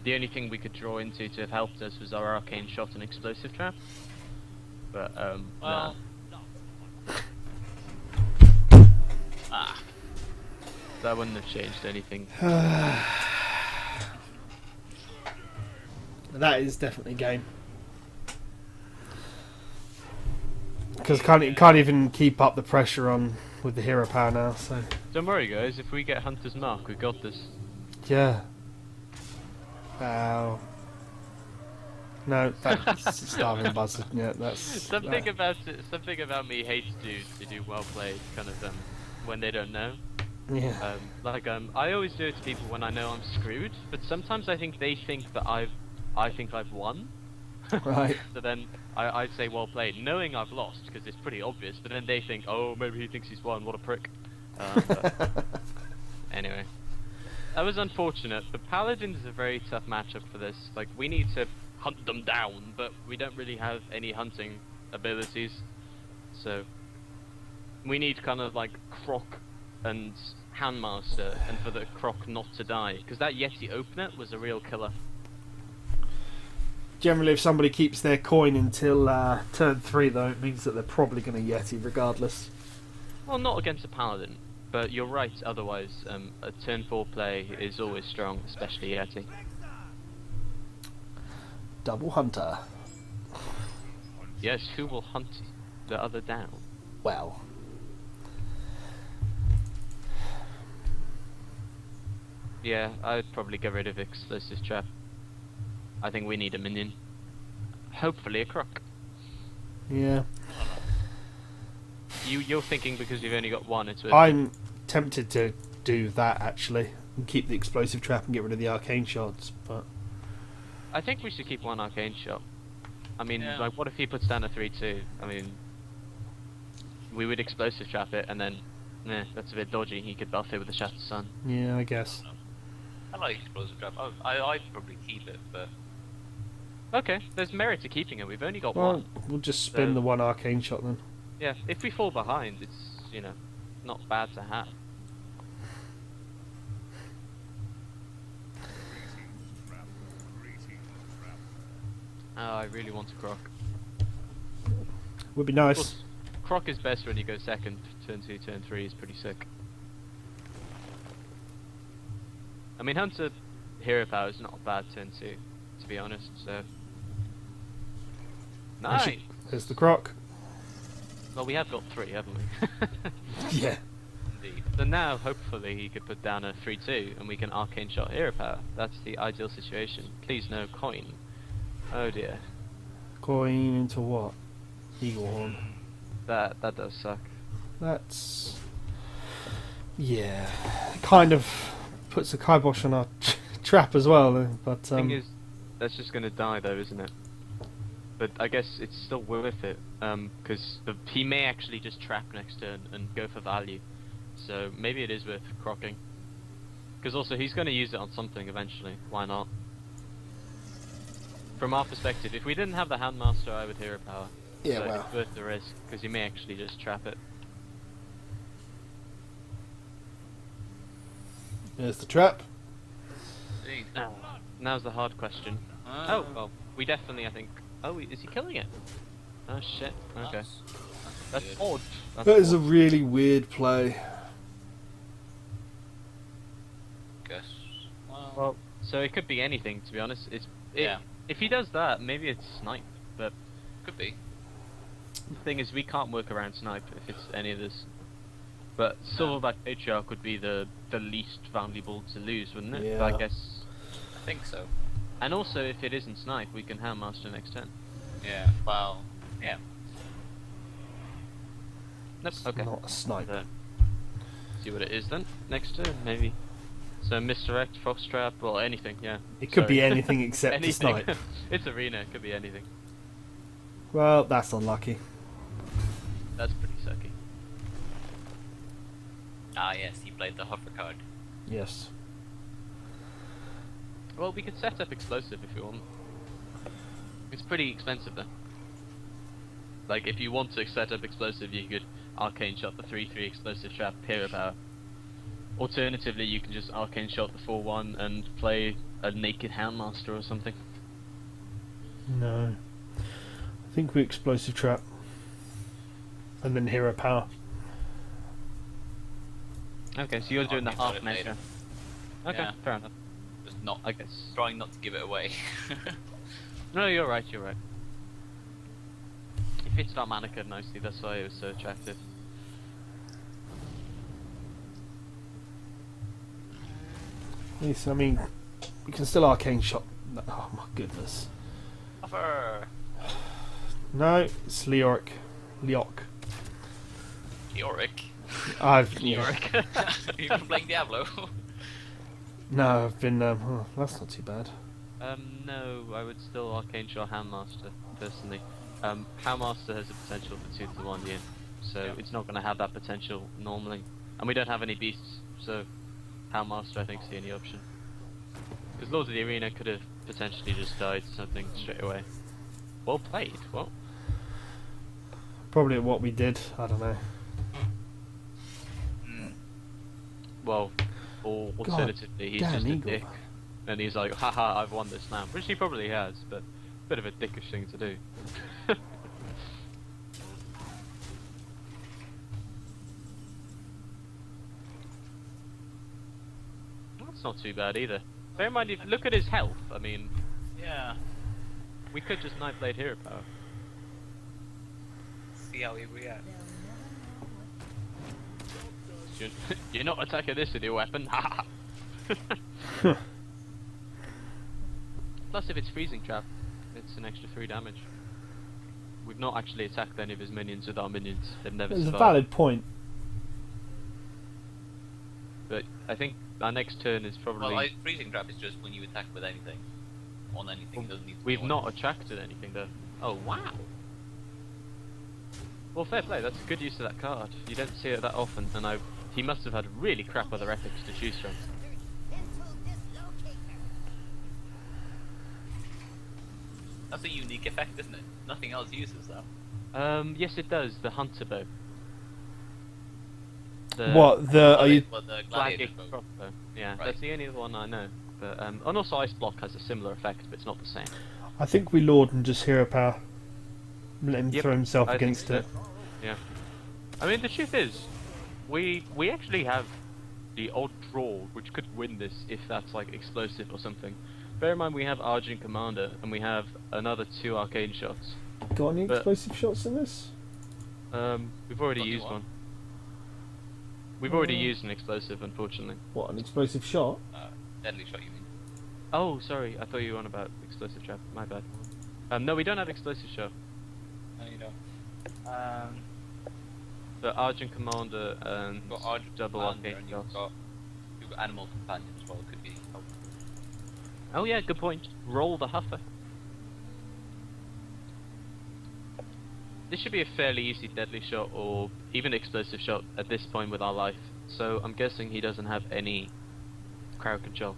Speaker 3: The only thing we could draw into to have helped us was our Arcane Shot and Explosive Trap. But,
Speaker 4: Well. Ah.
Speaker 3: that wouldn't have changed anything.
Speaker 2: That is definitely game. Because can't even keep up the pressure on with the hero power now. So
Speaker 3: Don't worry guys, if we get Hunter's Mark, we got this.
Speaker 2: yeah. Wow. No, that's starving buzzard. Yeah, that's
Speaker 3: Something about me hates dudes who do well played, kind of when they don't know.
Speaker 2: yeah.
Speaker 3: I always do it to people when I know I'm screwed, but sometimes I think they think that I think I've won.
Speaker 2: Right.
Speaker 3: So then I say well played, knowing I've lost because it's pretty obvious. But then they think, oh, maybe he thinks he's won. What a prick. But anyway, that was unfortunate. The Paladin is a very tough matchup for this. Like we need to hunt them down, but we don't really have any hunting abilities. So we need kind of like Croc and Handmaster, and for the Croc not to die, because that Yeti opener was a real killer.
Speaker 2: Generally, if somebody keeps their coin until turn 3, though, it means that they're probably going to Yeti regardless.
Speaker 3: Well, not against a Paladin, but you're right. Otherwise, a turn 4 play is always strong, especially Yeti.
Speaker 2: Double Hunter.
Speaker 3: Yes, who will hunt the other down?
Speaker 2: Well.
Speaker 3: Yeah, I'd probably get rid of Explosive Trap. I think we need a minion. Hopefully a Croc.
Speaker 2: Yeah.
Speaker 3: You're thinking because you've only got one, it's worth
Speaker 2: I'm tempted to do that, actually. And keep the Explosive Trap and get rid of the Arcane Shots, but...
Speaker 3: I think we should keep one Arcane Shot. I mean,
Speaker 4: Yeah.
Speaker 3: like, what if he puts down a 3/2? I mean, we would Explosive Trap it, and then, that's a bit dodgy. He could buff it with the Shattered Sun.
Speaker 2: Yeah, I guess.
Speaker 4: I like Explosive Trap. I'd probably keep it, but
Speaker 3: Okay, there's merit to keeping it. We've only got
Speaker 2: Well,
Speaker 3: one.
Speaker 2: we'll just spin
Speaker 3: So-
Speaker 2: the one Arcane Shot then.
Speaker 3: Yeah, if we fall behind, it's, not bad to have. Oh, I really want a Croc.
Speaker 2: Would be
Speaker 3: Of
Speaker 2: nice.
Speaker 3: course, Croc is best when you go second. Turn 2, turn 3 is pretty sick. I mean, Hunter Hero Power is not a bad turn 2, to be honest, so... Nice!
Speaker 2: There's the Croc.
Speaker 3: Well, we have got 3, haven't we?
Speaker 2: Yeah.
Speaker 4: Indeed.
Speaker 3: So now, hopefully, he could put down a 3-2, and we can arcane shot hero power. That's the ideal situation. Please no coin. Oh dear.
Speaker 2: Coin into what? Eagle horn.
Speaker 3: That does suck.
Speaker 2: That's... yeah. Kind of puts a kibosh on our trap as well, but...
Speaker 3: Thing is, that's just gonna die though, isn't it? But I guess it's still worth it, because he may actually just trap next turn and go for value. So maybe it is worth crocking. Because also he's going to use it on something eventually. Why not? From our perspective, if we didn't have the Handmaster, I would hero power.
Speaker 2: Yeah,
Speaker 3: so
Speaker 2: well.
Speaker 3: it's worth the risk because he may actually just trap it.
Speaker 2: There's the trap.
Speaker 4: Indeed.
Speaker 3: Now's the hard question. Oh, well, we definitely, I think. Oh, is he killing it? Oh shit. Okay. That's
Speaker 4: weird.
Speaker 3: odd. That's
Speaker 2: That is a
Speaker 3: odd.
Speaker 2: really weird play.
Speaker 4: Guess.
Speaker 3: Well, so it could be anything, to be honest.
Speaker 4: Yeah.
Speaker 3: If he does that, maybe it's snipe. But
Speaker 4: Could be.
Speaker 3: the thing is, we can't work around snipe if it's any of this. But Silverback Patriarch would be the least valuable to lose, wouldn't it?
Speaker 2: Yeah.
Speaker 3: But I guess.
Speaker 4: I think so.
Speaker 3: And also, if it isn't snipe, we can Handmaster next turn.
Speaker 4: Yeah. Well. Yeah.
Speaker 3: Nope.
Speaker 2: It's
Speaker 3: Okay.
Speaker 2: not a snipe.
Speaker 3: So, see what it is then. Next turn, maybe. So misdirect, fox trap, well, anything. Yeah.
Speaker 2: It could be
Speaker 3: Sorry.
Speaker 2: anything except a
Speaker 3: anything.
Speaker 2: snipe.
Speaker 3: It's arena. It could be anything.
Speaker 2: Well, that's unlucky.
Speaker 3: That's pretty sucky.
Speaker 4: Ah, yes. He played the hover card.
Speaker 2: Yes.
Speaker 3: Well, we could set up explosive if you want. It's pretty expensive though. Like, if you want to set up explosive, you could arcane shot the 3/3 explosive trap, hero power. Alternatively, you can just arcane shot the 4/1 and play a naked Handmaster or something.
Speaker 2: No. I think we explosive trap. And then hero power.
Speaker 3: Okay, so you're doing the
Speaker 4: Arcane shot
Speaker 3: half
Speaker 4: it
Speaker 3: measure.
Speaker 4: later.
Speaker 3: Okay,
Speaker 4: Yeah.
Speaker 3: fair enough.
Speaker 4: Just not.
Speaker 3: I guess.
Speaker 4: Trying not to give it away.
Speaker 3: No, you're right, you're right. It fits that mana card nicely, that's why it was so attractive.
Speaker 2: Yes, I mean, we can still arcane shot. Oh my goodness.
Speaker 4: Hover.
Speaker 2: No, it's Leoric. Leoc.
Speaker 4: Yorick.
Speaker 3: Yorick.
Speaker 4: You've been playing Diablo.
Speaker 2: No, I've been. Oh, that's not too bad.
Speaker 3: No, I would still arcane shot Handmaster, personally. Handmaster has the potential for 2-to-1 here, so
Speaker 4: Yeah.
Speaker 3: it's not going to have that potential normally. And we don't have any beasts, so Handmaster I think is the only option. Because Lord of the Arena could have potentially just died to something straight away. Well played, what?
Speaker 2: Probably what we did. I don't know.
Speaker 3: Well, or
Speaker 2: God
Speaker 3: alternatively, he's
Speaker 2: damn,
Speaker 3: just a
Speaker 2: Eagle.
Speaker 3: dick. And he's like, haha, I've won this now. Which he probably has, but a bit of a dickish thing to do. That's not too bad either. Bear in mind, if look at his health, I mean,
Speaker 4: Yeah.
Speaker 3: we could just Nightblade hero power.
Speaker 4: See how he reacts.
Speaker 3: You're not attacking this with your weapon, haha! Plus, if it's freezing trap, it's an extra 3 damage. We've not actually attacked any of his minions with our minions. They've never
Speaker 2: It's a
Speaker 3: survived.
Speaker 2: valid point.
Speaker 3: But I think our next turn is probably.
Speaker 4: Well, freezing trap is just when you attack with anything. On anything. It doesn't need to be
Speaker 3: We've
Speaker 4: on
Speaker 3: not attracted anything though. Oh wow! Well, fair play. That's a good use of that card. You don't see it that often, and he must have had really crap other epics to choose from.
Speaker 4: That's a unique effect, isn't it? Nothing else uses that.
Speaker 3: Yes, it does. The hunter bow.
Speaker 2: What the? Are you?
Speaker 4: Well, the
Speaker 3: Gladiator
Speaker 4: gladiator bow.
Speaker 3: crossbow. Yeah,
Speaker 4: Right.
Speaker 3: that's the only other one I know. But and also Ice Block has a similar effect, but it's not the same.
Speaker 2: I think we Lord and just hero power. Let him
Speaker 3: Yep,
Speaker 2: throw himself
Speaker 3: I think
Speaker 2: against
Speaker 3: so.
Speaker 2: it.
Speaker 3: Yeah. I mean, the truth is, we actually have the odd draw, which could win this if that's like explosive or something. Bear in mind, we have Argent Commander, and we have another 2 arcane shots.
Speaker 2: Got any
Speaker 3: But-
Speaker 2: explosive shots in this?
Speaker 3: We've already
Speaker 4: What do you
Speaker 3: used
Speaker 4: want?
Speaker 3: one. We've already used an explosive, unfortunately.
Speaker 2: What, an explosive shot?
Speaker 4: Deadly shot, you mean?
Speaker 3: Oh, sorry. I thought you were on about explosive trap. My bad. No, we don't have explosive shot.
Speaker 4: No, you don't.
Speaker 3: The Argent Commander and
Speaker 4: You've got Argent
Speaker 3: double
Speaker 4: Commander
Speaker 3: arcane
Speaker 4: and
Speaker 3: spells.
Speaker 4: you've got Animal Companion as well. Could be helpful.
Speaker 3: Oh yeah, good point. Roll the Huffer. This should be a fairly easy deadly shot or even explosive shot at this point with our life. So I'm guessing he doesn't have any crowd control.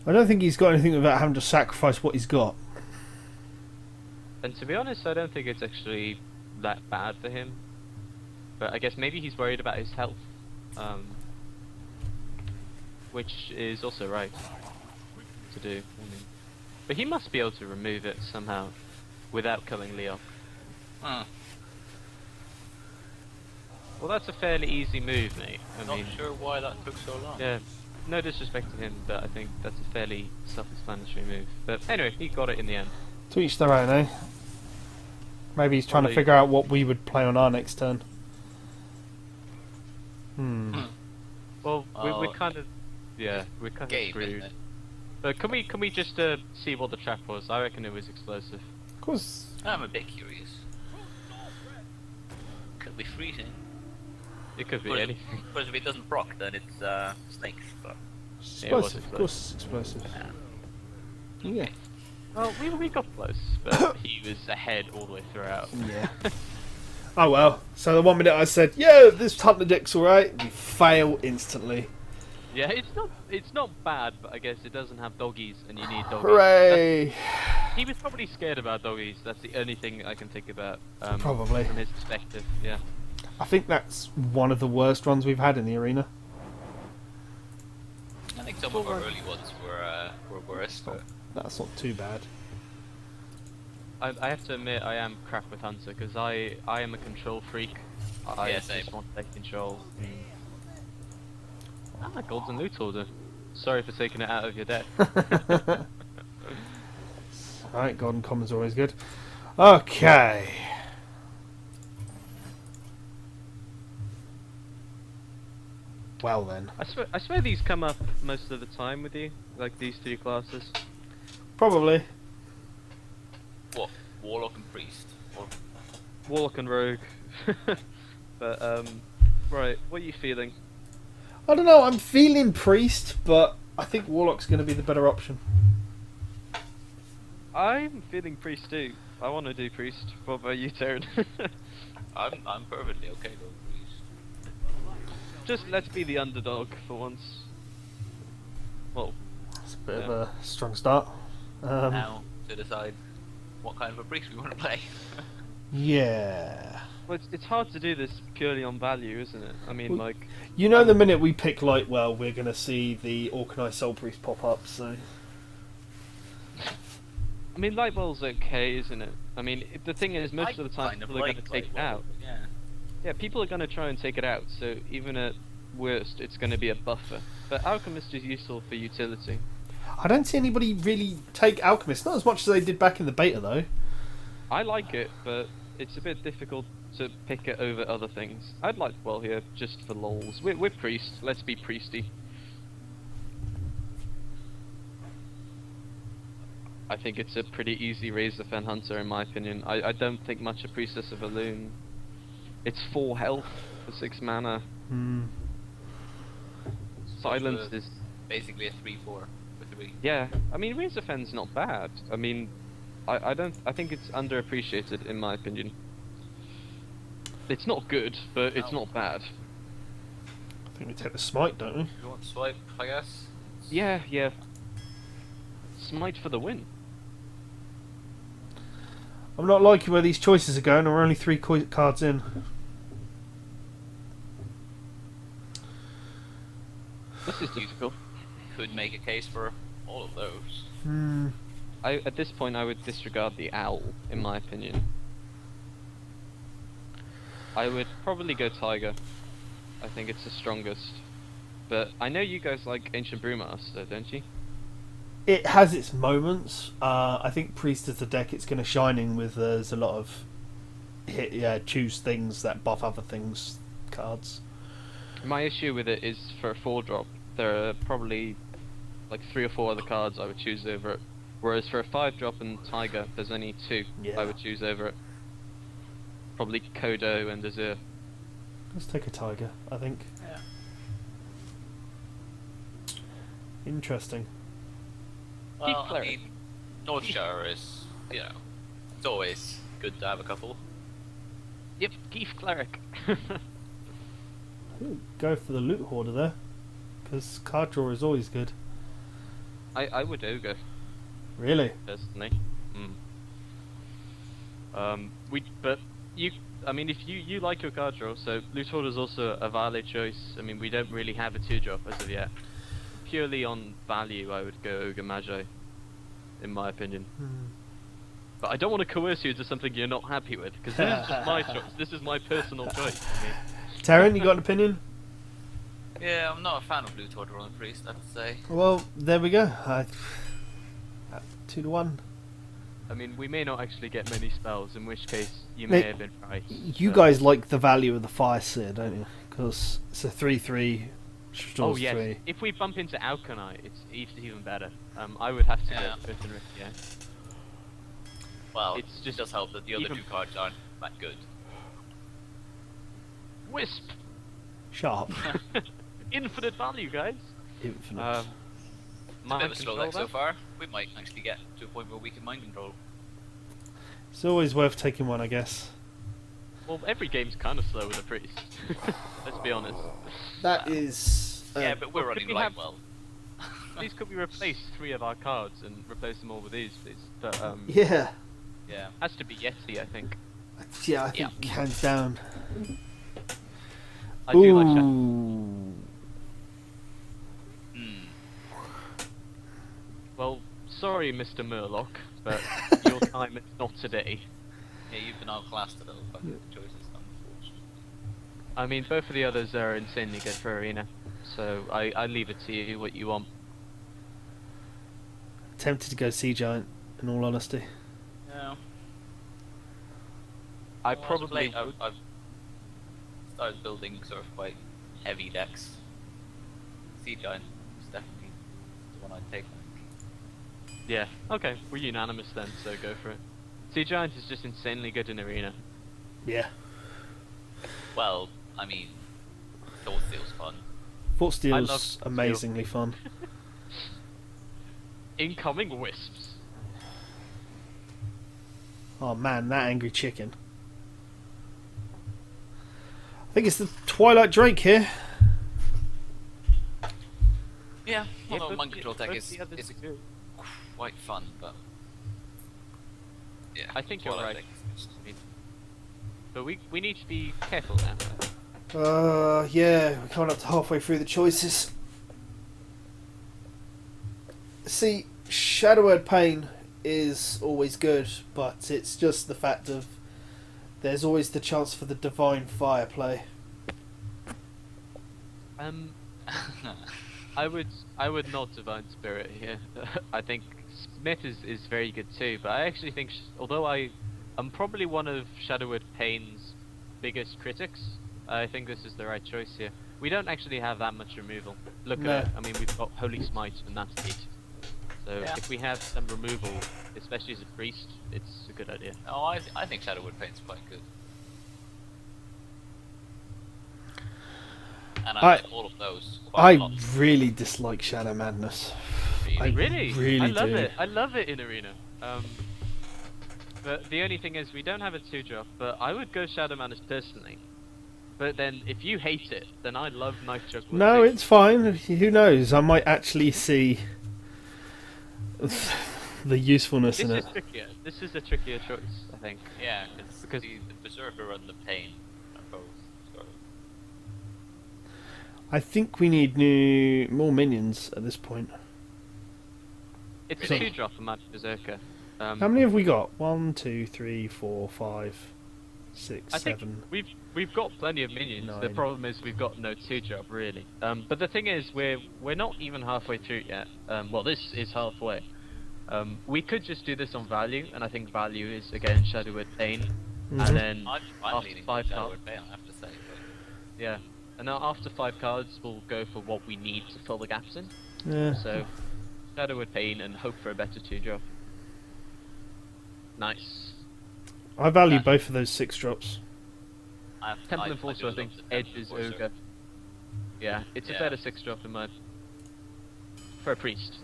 Speaker 2: I don't think he's got anything without having to sacrifice what he's got.
Speaker 3: And to be honest, I don't think it's actually that bad for him. But I guess maybe he's worried about his health. Which is also right to do. I mean, but he must be able to remove it somehow without killing Leo.
Speaker 4: Huh.
Speaker 3: Well, that's a fairly easy move, mate. I
Speaker 4: Not
Speaker 3: mean,
Speaker 4: sure why that took so long.
Speaker 3: yeah, no disrespect to him, but I think that's a fairly self-explanatory move. But anyway, he got it in the end.
Speaker 2: To each their own, eh? Maybe he's trying to
Speaker 3: Probably.
Speaker 2: figure out what we would play on our next turn. Hmm.
Speaker 3: Well,
Speaker 4: Oh.
Speaker 3: we're kind of, yeah, we're kind of
Speaker 4: Game,
Speaker 3: screwed.
Speaker 4: isn't it?
Speaker 3: But can we just see what the trap was? I reckon it was explosive.
Speaker 2: Of course.
Speaker 4: I'm a bit curious. Could be freezing.
Speaker 3: It could be
Speaker 4: But
Speaker 3: anything.
Speaker 4: Because if it doesn't proc, then it's snakes. But
Speaker 3: Yeah, it was
Speaker 2: Explosive. Of course it's explosive.
Speaker 4: yeah.
Speaker 2: Yeah.
Speaker 3: Well, we got close, but he was ahead all the way throughout.
Speaker 2: Yeah. Oh well. So the 1 minute I said, yeah, this Hunter deck's alright, we fail instantly.
Speaker 3: Yeah, it's not bad, but I guess it doesn't have doggies, and you need doggies.
Speaker 2: Hooray!
Speaker 3: He was probably scared about doggies. That's the only thing I can think about.
Speaker 2: Probably.
Speaker 3: From his perspective, yeah.
Speaker 2: I think that's one of the worst runs we've had in the arena.
Speaker 4: I think some of our early ones were worse. But
Speaker 2: That's not too bad.
Speaker 3: I have to admit, I am crap with Hunter, because I am a control freak. I
Speaker 4: Yeah, same.
Speaker 3: just want to take control. Ah, golden loot order. Sorry for taking it out of your deck.
Speaker 2: Alright, golden common's always good. Okay. Well then.
Speaker 3: I swear these come up most of the time with you, like these two classes.
Speaker 2: Probably.
Speaker 4: what? Warlock and Priest. Or
Speaker 3: Warlock and Rogue. But, right, what are you feeling?
Speaker 2: I don't know, I'm feeling Priest, but I think Warlock's going to be the better option.
Speaker 3: I'm feeling Priest too. I want to do Priest. What about you, Tearyn?
Speaker 4: I'm perfectly okay going Priest.
Speaker 3: Just let's be the underdog for once. Well,
Speaker 2: It's a bit of
Speaker 3: Yeah.
Speaker 2: a strong start.
Speaker 4: Now to decide what kind of a priest we want to play.
Speaker 2: Yeah.
Speaker 3: well it's hard to do this purely on value, isn't it? I mean,
Speaker 2: Well,
Speaker 3: like,
Speaker 2: You know, the minute we pick Lightwell, we're going to see the Organized Soul Priest pop up, so...
Speaker 3: Lightwell's okay, isn't it? I mean, the thing is, most
Speaker 4: I
Speaker 3: of the time
Speaker 4: kind of
Speaker 3: people are going
Speaker 4: like
Speaker 3: to take it
Speaker 4: Lightwell,
Speaker 3: out.
Speaker 4: but yeah.
Speaker 3: Yeah, people are going to try and take it out, so even at worst, it's going to be a buffer. But Alchemist is useful for utility.
Speaker 2: I don't see anybody really take Alchemist, not as much as they did back in the beta, though.
Speaker 3: I like it, but it's a bit difficult to pick it over other things. I'd like well here, just for lols. We're priest, let's be priesty. I think it's a pretty easy Razor Fen Hunter in my opinion. I don't think much of Priestess of Elune. It's 4 health for 6 mana.
Speaker 2: Hmm.
Speaker 3: Silence
Speaker 4: So
Speaker 3: is...
Speaker 4: basically a 3/4 for 3.
Speaker 3: Yeah, I mean Razor Fen's not bad. I mean, I think it's underappreciated in my opinion. It's not good, but it's not bad.
Speaker 2: I think we take the Smite, don't we?
Speaker 4: You want swipe, I guess?
Speaker 3: Yeah. Smite for the win.
Speaker 2: I'm not liking where these choices are going, we're only 3 cards in.
Speaker 3: This is difficult.
Speaker 4: Could make a case for all of those.
Speaker 2: Hmm.
Speaker 3: At this point, I would disregard the owl, in my opinion. I would probably go Tiger. I think it's the strongest. But I know you guys like Ancient Brewmaster, don't you?
Speaker 2: It has its moments. I think Priest is the deck it's going to shine in with. There's a lot of choose things that buff other things cards.
Speaker 3: My issue with it is for a 4-drop, there are probably like 3 or 4 other cards I would choose over it. Whereas for a 5-drop and Tiger, there's only 2 I would choose over it. Probably Kodo and Azure.
Speaker 2: Let's take a Tiger, I think.
Speaker 4: Yeah.
Speaker 2: Interesting.
Speaker 4: Well, I
Speaker 3: Cleric.
Speaker 4: mean, North Shower is, it's always good to have a couple.
Speaker 3: Yep, Geef Cleric.
Speaker 2: Ooh, go for the loot hoarder there, because card draw is always good.
Speaker 3: I would Ogre,
Speaker 2: Really?
Speaker 3: personally. If you like your card draw, so loot hoarder is also a valid choice. I mean, we don't really have a 2-drop as of yet. Purely on value, I would go Ogre Magi, in my opinion. But I don't want to coerce you into something you're not happy with, because this is just my choice. This is my personal choice. I mean,
Speaker 2: Tearyn, you got an opinion?
Speaker 4: Yeah, I'm not a fan of Loot Order on the Priest, I have to say.
Speaker 2: Well, there we go. 2-1.
Speaker 3: I mean, we may not actually get many spells, in which case you may have been right.
Speaker 2: You guys like the value of the Fire Seer, don't you? Because it's a 3/3.
Speaker 3: Oh yes,
Speaker 2: 3.
Speaker 3: if we bump into Alkanite, it's even better. I would have to go Earth and Rift, yeah.
Speaker 4: Well,
Speaker 3: It's
Speaker 4: it
Speaker 3: just
Speaker 4: does help that the other
Speaker 3: even-
Speaker 4: 2 cards aren't that good.
Speaker 3: Wisp!
Speaker 2: Sharp.
Speaker 3: Infinite value, guys!
Speaker 2: Infinite.
Speaker 4: It's a bit
Speaker 3: Mind
Speaker 4: of a slow
Speaker 3: control
Speaker 4: deck so
Speaker 3: then?
Speaker 4: far. We might actually get to a point where we can mind control.
Speaker 2: It's always worth taking one, I guess.
Speaker 3: Well, every game's kind of slow with a priest. Let's be honest.
Speaker 2: That is.
Speaker 4: Yeah, but we're
Speaker 3: well,
Speaker 4: running
Speaker 3: could we
Speaker 4: light
Speaker 3: have-
Speaker 4: well.
Speaker 3: Please could we replace 3 of our cards and replace them all with these, please? But,
Speaker 2: Yeah.
Speaker 4: Yeah.
Speaker 3: has to be Yeti, I think.
Speaker 2: Yeah, I think hands down.
Speaker 3: I do like Shadow.
Speaker 2: Ooh.
Speaker 3: Well, sorry, Mr. Murloc, but your time is not today.
Speaker 4: Yeah, you've been outclassed a little by the choices, unfortunately.
Speaker 3: I mean, both of the others are insanely good for Arena, so I leave it to you what you want.
Speaker 2: Tempted to go Sea Giant, in all honesty.
Speaker 4: Yeah.
Speaker 3: I
Speaker 4: Well,
Speaker 3: probably
Speaker 4: as of late, I've started building sort of quite heavy decks. Sea Giant is definitely the one I'd take.
Speaker 3: yeah. Okay, we're unanimous then, so go for it. Sea Giant is just insanely good in Arena.
Speaker 2: Yeah.
Speaker 4: Well, I mean, Thought Steel's fun.
Speaker 2: Thought
Speaker 3: I love
Speaker 2: Steel's
Speaker 3: Thought Steel.
Speaker 2: amazingly fun.
Speaker 3: Incoming Wisps.
Speaker 2: Oh man, that angry chicken. I think it's the Twilight Drake here.
Speaker 4: Yeah,
Speaker 3: Yeah,
Speaker 4: although
Speaker 3: both
Speaker 4: Mind
Speaker 3: the-
Speaker 4: Control Tech
Speaker 3: both
Speaker 4: is
Speaker 3: the others are good.
Speaker 4: quite fun, but... Yeah,
Speaker 3: I think you're
Speaker 4: Twilight
Speaker 3: right.
Speaker 4: Deck is just-
Speaker 3: But we need to be careful now.
Speaker 2: Yeah, we're coming up to halfway through the choices. See, Shadow Word Pain is always good, but it's just the fact of there's always the chance for the Divine Fire play.
Speaker 3: I would not Divine Spirit here. I think Smith is very good too, but I actually think, although I'm probably one of Shadowwood Pain's biggest critics, I think this is the right choice here. We don't actually have that much removal. Look
Speaker 2: No.
Speaker 3: at it. I mean, we've got Holy Smite, and that's it. So
Speaker 4: Yeah.
Speaker 3: if we have some removal, especially as a priest, it's a good idea.
Speaker 4: No, I think Shadowwood Paint's quite good. And I like all of those quite
Speaker 2: I
Speaker 4: a lot.
Speaker 2: really dislike Shadow Madness. I
Speaker 3: Really?
Speaker 2: really
Speaker 3: I love
Speaker 2: do.
Speaker 3: it. I love it in Arena. But the only thing is, we don't have a 2-drop, but I would go Shadow Madness personally. But then, if you hate it, then I love Knife Juggler
Speaker 2: No,
Speaker 3: too.
Speaker 2: it's fine. Who knows? I might actually see the usefulness
Speaker 3: This
Speaker 2: in
Speaker 3: is
Speaker 2: it.
Speaker 3: trickier. This is a trickier choice, I think.
Speaker 4: Yeah, because
Speaker 3: Because-
Speaker 4: the Berserker and the Pain are both sort of...
Speaker 2: I think we need more minions at this point.
Speaker 3: It's
Speaker 2: So-
Speaker 3: a 2-drop for Magic Berserker.
Speaker 2: How many have we got? 1, 2, 3, 4, 5, 6,
Speaker 3: I think
Speaker 2: 7.
Speaker 3: we've got plenty of minions. The
Speaker 2: 9.
Speaker 3: problem is we've got no 2-drop really. But the thing is, we're not even halfway through yet. Well, this is halfway. We could just do this on value, and I think value is again Shadowwood Pain. And then
Speaker 4: I'm
Speaker 3: after
Speaker 4: leaning
Speaker 3: 5
Speaker 4: Shadow
Speaker 3: cards,
Speaker 4: Word Bane, I have to say. But
Speaker 3: yeah. And now after 5 cards, we'll go for what we need to fill the gaps in.
Speaker 2: Yeah.
Speaker 3: So, Shadowwood Pain and hope for a better 2-drop. Nice.
Speaker 2: I value both of those 6-drops.
Speaker 3: Temple Enforcer, I think, Edge is Ogre. Yeah, it's a better 6-drop in my... For a Priest.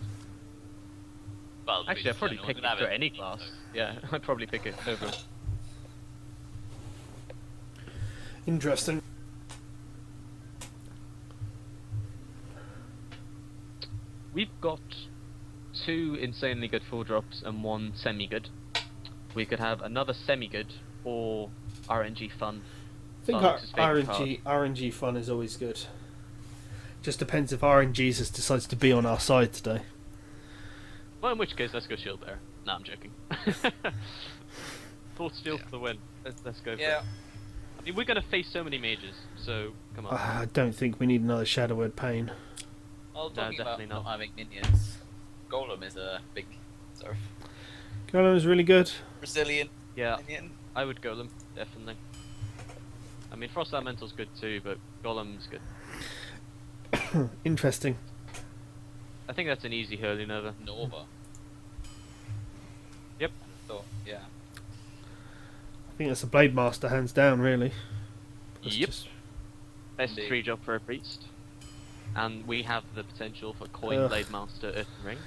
Speaker 4: Well,
Speaker 3: Actually, I'd probably pick it for any class. Yeah, I'd probably pick it over it.
Speaker 2: Interesting.
Speaker 3: We've got 2 insanely good 4-drops and 1 semi-good. We could have another semi-good or RNG fun.
Speaker 2: I think RNG fun is always good. Just depends if RNG just decides to be on our side today.
Speaker 3: Well, in which case, let's go Shield Bearer. No, I'm joking. Full Steel for the win. Let's go for it. I mean, we're going to face so many mages, so come on.
Speaker 2: I don't think we need another Shadow Word Pain.
Speaker 4: Well, talking
Speaker 3: definitely
Speaker 4: about
Speaker 3: not.
Speaker 4: not having minions, Golem is a big sort of
Speaker 2: Golem is really good.
Speaker 4: resilient
Speaker 3: Yeah,
Speaker 4: minion.
Speaker 3: I would Golem, definitely. I mean, Frost Elemental's good too, but Golem's good.
Speaker 2: Interesting.
Speaker 3: I think that's an easy Hurley Nova.
Speaker 4: Nova.
Speaker 3: Yep.
Speaker 4: So, yeah.
Speaker 2: I think that's a Blade Master, hands down, really. That's
Speaker 3: Yep.
Speaker 2: just-
Speaker 3: Best
Speaker 4: Indeed.
Speaker 3: 3-drop for a Priest. And we have the potential for Coin Blade Master Earthen Ring.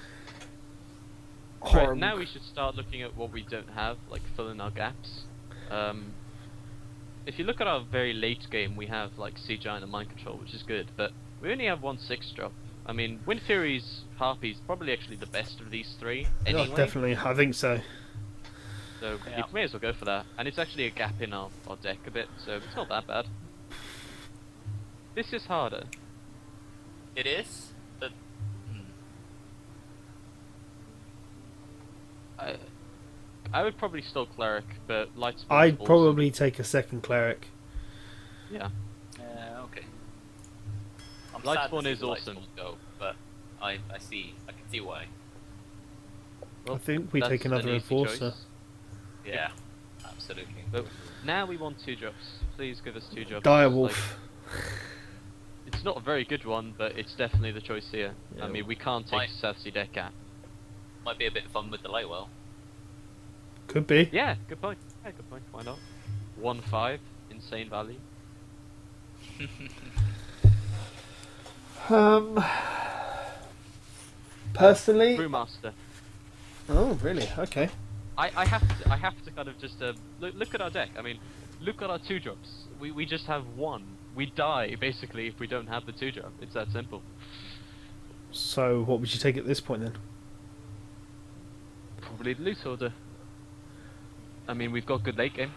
Speaker 3: Right,
Speaker 2: horrible.
Speaker 3: now we should start looking at what we don't have, like filling our gaps. If you look at our very late game, we have like Sea Giant and Mind Control, which is good, but we only have 1 6-drop. I mean, Wind Fury's Harpy's probably actually the best of these 3 anyway.
Speaker 2: Oh, definitely, I think so.
Speaker 3: So
Speaker 4: Yeah.
Speaker 3: you may as well go for that. And it's actually a gap in our deck a bit, so it's not that bad. This is harder.
Speaker 4: It is, but
Speaker 3: I would probably still Cleric, but Lightspawn's
Speaker 2: I'd
Speaker 3: awesome.
Speaker 2: probably take a second Cleric.
Speaker 3: Yeah.
Speaker 4: okay. I'm
Speaker 3: Lightspawn
Speaker 4: sad to
Speaker 3: is
Speaker 4: see
Speaker 3: awesome.
Speaker 4: Lightspawn go, but I can see why.
Speaker 3: Well,
Speaker 2: I think we
Speaker 3: that's
Speaker 2: take another
Speaker 3: an easy
Speaker 2: Enforcer.
Speaker 3: choice.
Speaker 4: Yeah, absolutely.
Speaker 3: But now we want 2-drops. Please give us 2-drops.
Speaker 2: Direwolf.
Speaker 3: Like, it's not a very good one, but it's definitely the choice here.
Speaker 2: Yeah.
Speaker 3: I mean, we can't take
Speaker 4: Might-
Speaker 3: Southsea deck gap.
Speaker 4: Might be a bit of fun with the Lightwell.
Speaker 2: Could be.
Speaker 3: Yeah, good point. Yeah, good point. Why not? 1-5, insane value.
Speaker 2: Personally.
Speaker 3: Brewmaster.
Speaker 2: Oh, really? Okay.
Speaker 3: I have to kind of just look at our deck. I mean, look at our 2-drops. We just have 1. We die basically if we don't have the 2-drop. It's that simple.
Speaker 2: So, what would you take at this point then?
Speaker 3: Probably the loot order. I mean, we've got good late game.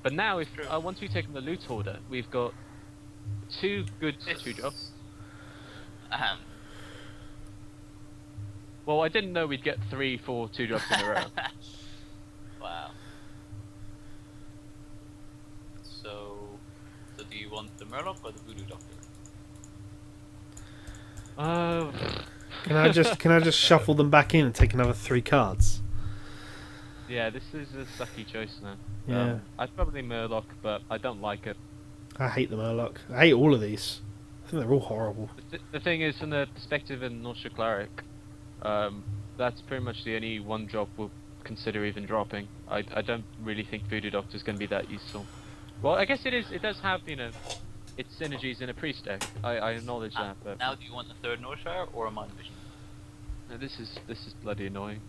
Speaker 3: But now, if once we've taken the loot order, we've got 2 good 2-drops. Well, I didn't know we'd get 3, 4 2-drops in a row.
Speaker 4: Wow. So do you want the Murloc or the Voodoo Doctor?
Speaker 2: Can I just shuffle them back in and take another 3 cards?
Speaker 3: Yeah, this is a sucky choice now.
Speaker 2: Yeah.
Speaker 3: I'd probably Murloc, but I don't like it.
Speaker 2: I hate the Murloc. I hate all of these. I think they're all horrible.
Speaker 3: The thing is, from the perspective of Norsha Cleric, that's pretty much the only 1-drop we'll consider even dropping. I don't really think Voodoo Doctor's going to be that useful. Well, I guess it is. It does have, its synergies in a priest deck. I acknowledge that, but
Speaker 4: Now, do you want a 3rd Northshire or a Mind Vision?
Speaker 3: no, this is bloody annoying.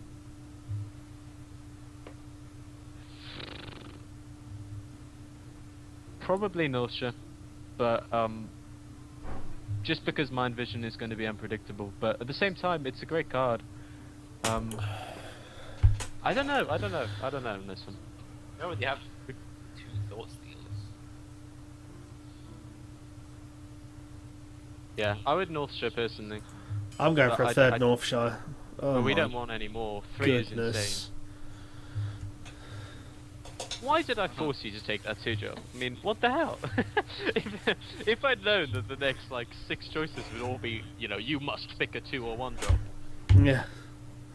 Speaker 3: Probably Norsha, but just because Mind Vision is going to be unpredictable. But at the same time, it's a great card. I don't know on this one.
Speaker 4: You already have 2 Thought Steals.
Speaker 3: Yeah, I would Northshire personally.
Speaker 2: I'm going
Speaker 3: But
Speaker 2: for a
Speaker 3: I-
Speaker 2: 3rd
Speaker 3: I-
Speaker 2: Northshire. Oh
Speaker 3: But we
Speaker 2: my
Speaker 3: don't want any more. 3 is
Speaker 2: goodness.
Speaker 3: insane. Why did I force you to take that 2-drop? I mean, what the hell? if I'd known that the next 6 choices would all be, you must pick a 2 or 1 drop.
Speaker 2: Yeah.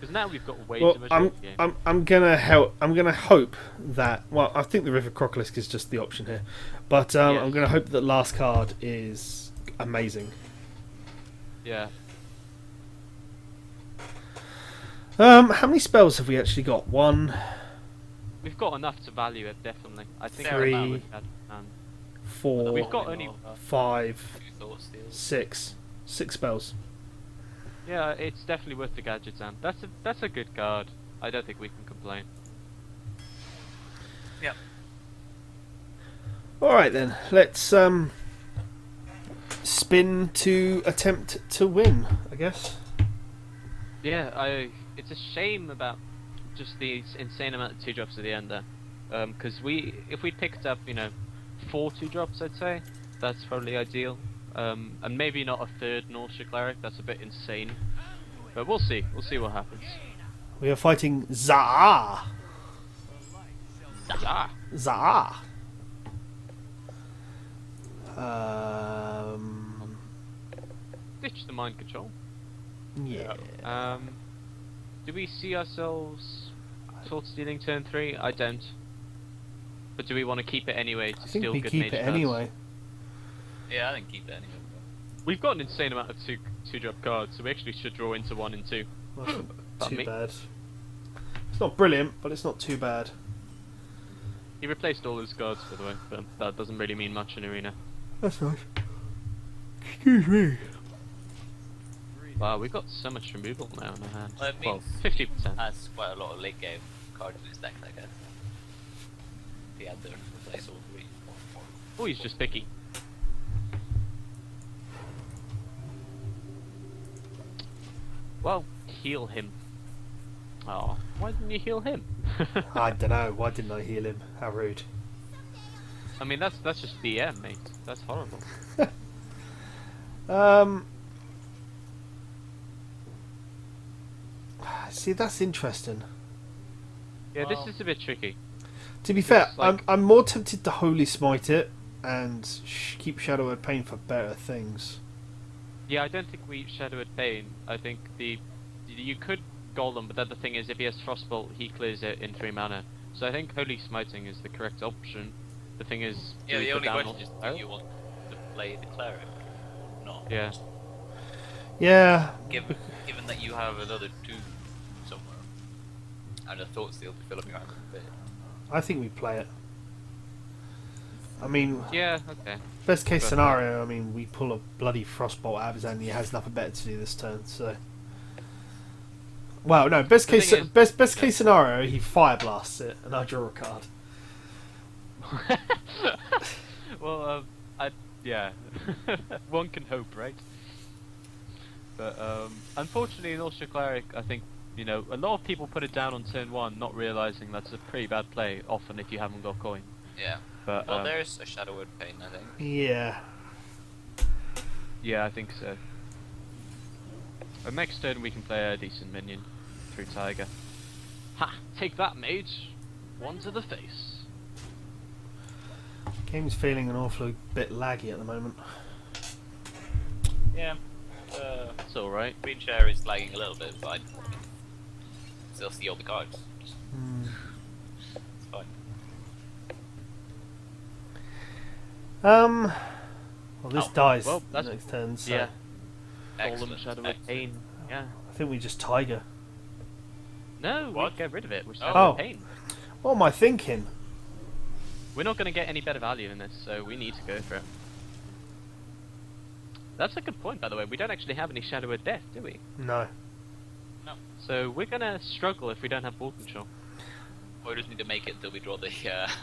Speaker 3: Because now we've got way
Speaker 2: Well,
Speaker 3: too much in the game.
Speaker 2: I'm gonna help. I'm gonna hope that. Well, I think the River Crocolisk is just the option here, but
Speaker 3: Yes.
Speaker 2: I'm gonna hope that last card is amazing.
Speaker 3: Yeah.
Speaker 2: How many spells have we actually got? 1,
Speaker 3: We've got enough to value it, definitely. I think
Speaker 4: Fair
Speaker 3: we're
Speaker 2: amount.
Speaker 3: about with that,
Speaker 2: 4,
Speaker 3: We've got only...
Speaker 2: 5,
Speaker 4: Two thought steals.
Speaker 2: 6. 6 spells.
Speaker 3: Yeah, it's definitely worth the gadgets, and that's a good card. I don't think we can complain.
Speaker 4: Yep.
Speaker 2: All right then. Let's spin to attempt to win. I guess.
Speaker 3: Yeah, it's a shame about just the insane amount of 2-drops at the end there. Because if we picked up, 4 2-drops, I'd say, that's probably ideal. And maybe not a 3rd Nausea Cleric, that's a bit insane. But we'll see what happens.
Speaker 2: We are fighting Za'a.
Speaker 3: Ah,
Speaker 2: Za'a.
Speaker 3: ditch the mind control.
Speaker 2: Yeah.
Speaker 3: Do we see ourselves Sword Stealing turn 3? I don't. But do we want to keep it anyway to
Speaker 2: I think
Speaker 3: steal
Speaker 2: we
Speaker 3: good
Speaker 2: keep
Speaker 3: mage
Speaker 2: it
Speaker 3: cards?
Speaker 2: anyway.
Speaker 4: Yeah, I think keep it anyway.
Speaker 3: We've got an insane amount of 2-drop cards, so we actually should draw into 1 and 2.
Speaker 2: Well, it's not
Speaker 3: Pardon
Speaker 2: too
Speaker 3: me?
Speaker 2: bad. It's not brilliant, but it's not too bad.
Speaker 3: He replaced all his cards, by the way, but that doesn't really mean much in Arena.
Speaker 2: That's nice. Excuse me.
Speaker 3: Wow, we've got so much removal now in our hand.
Speaker 4: Well, it
Speaker 3: Well,
Speaker 4: means
Speaker 3: 50%.
Speaker 4: Has quite a lot of late game cards in his deck, I guess. He had to replace all 3.
Speaker 3: Oh, he's just picky. Well, heal him. Oh, why didn't you heal him?
Speaker 2: I don't know. Why didn't I heal him? How rude.
Speaker 3: I mean, that's just BM, mate. That's horrible.
Speaker 2: See, that's interesting.
Speaker 3: Yeah,
Speaker 4: Well-
Speaker 3: this is a bit tricky.
Speaker 2: To be fair,
Speaker 3: like-
Speaker 2: I'm more tempted to Holy Smite it and keep Shadow of Pain for better things.
Speaker 3: Yeah, I don't think we Shadow at Pain. I think you could Golem, but then the thing is, if he has Frostbolt, he clears it in 3 mana. So I think Holy Smiting is the correct option. The thing is, do
Speaker 4: Yeah,
Speaker 3: we
Speaker 4: the
Speaker 3: put
Speaker 4: only
Speaker 3: down
Speaker 4: question is,
Speaker 3: all-
Speaker 4: do you want to play the cleric? No.
Speaker 3: Yeah.
Speaker 2: Yeah.
Speaker 4: Given that you have another 2 somewhere, and a thought steal to fill up your hand a bit.
Speaker 2: I think we play it. I mean,
Speaker 3: Yeah, okay.
Speaker 2: best case
Speaker 3: But-
Speaker 2: scenario, I mean, we pull a bloody Frostbolt out of his hand and he has nothing better to do this turn, so... Well, no, best
Speaker 3: The
Speaker 2: case
Speaker 3: thing is-
Speaker 2: best case scenario, he Fire Blasts it and I draw a card.
Speaker 3: Well, yeah. One can hope, right? But, unfortunately, in Ultra Cleric, I think, a lot of people put it down on turn 1, not realizing that's a pretty bad play, often if you haven't got coin.
Speaker 4: Yeah.
Speaker 3: But,
Speaker 4: Well, there's a Shadow of Pain, I think.
Speaker 2: Yeah.
Speaker 3: yeah, I think so. But next turn we can play a decent minion through Tiger. Ha! Take that, mage! 1 to the face.
Speaker 2: Game's feeling an awful bit laggy at the moment.
Speaker 4: Yeah.
Speaker 3: It's alright.
Speaker 4: Green Share is lagging a little bit, but I still see all the cards. It's fine.
Speaker 2: Well, this
Speaker 4: Oh,
Speaker 2: dies
Speaker 3: well, that's-
Speaker 2: next turn, so
Speaker 3: Yeah. Golem
Speaker 4: Excellent.
Speaker 3: Shadow of
Speaker 4: excellent.
Speaker 3: Pain. Yeah.
Speaker 2: I think we just Tiger.
Speaker 3: No,
Speaker 4: What?
Speaker 3: we get rid of it. We're
Speaker 4: Oh.
Speaker 3: Shadow
Speaker 2: Oh.
Speaker 3: of Pain.
Speaker 2: What am I thinking?
Speaker 3: We're not going to get any better value in this, so we need to go for it. That's a good point, by the way. We don't actually have any Shadow of Death, do we?
Speaker 2: No.
Speaker 4: No.
Speaker 3: So we're going to struggle if we don't have ball control.
Speaker 4: Or we just need to make it until we draw the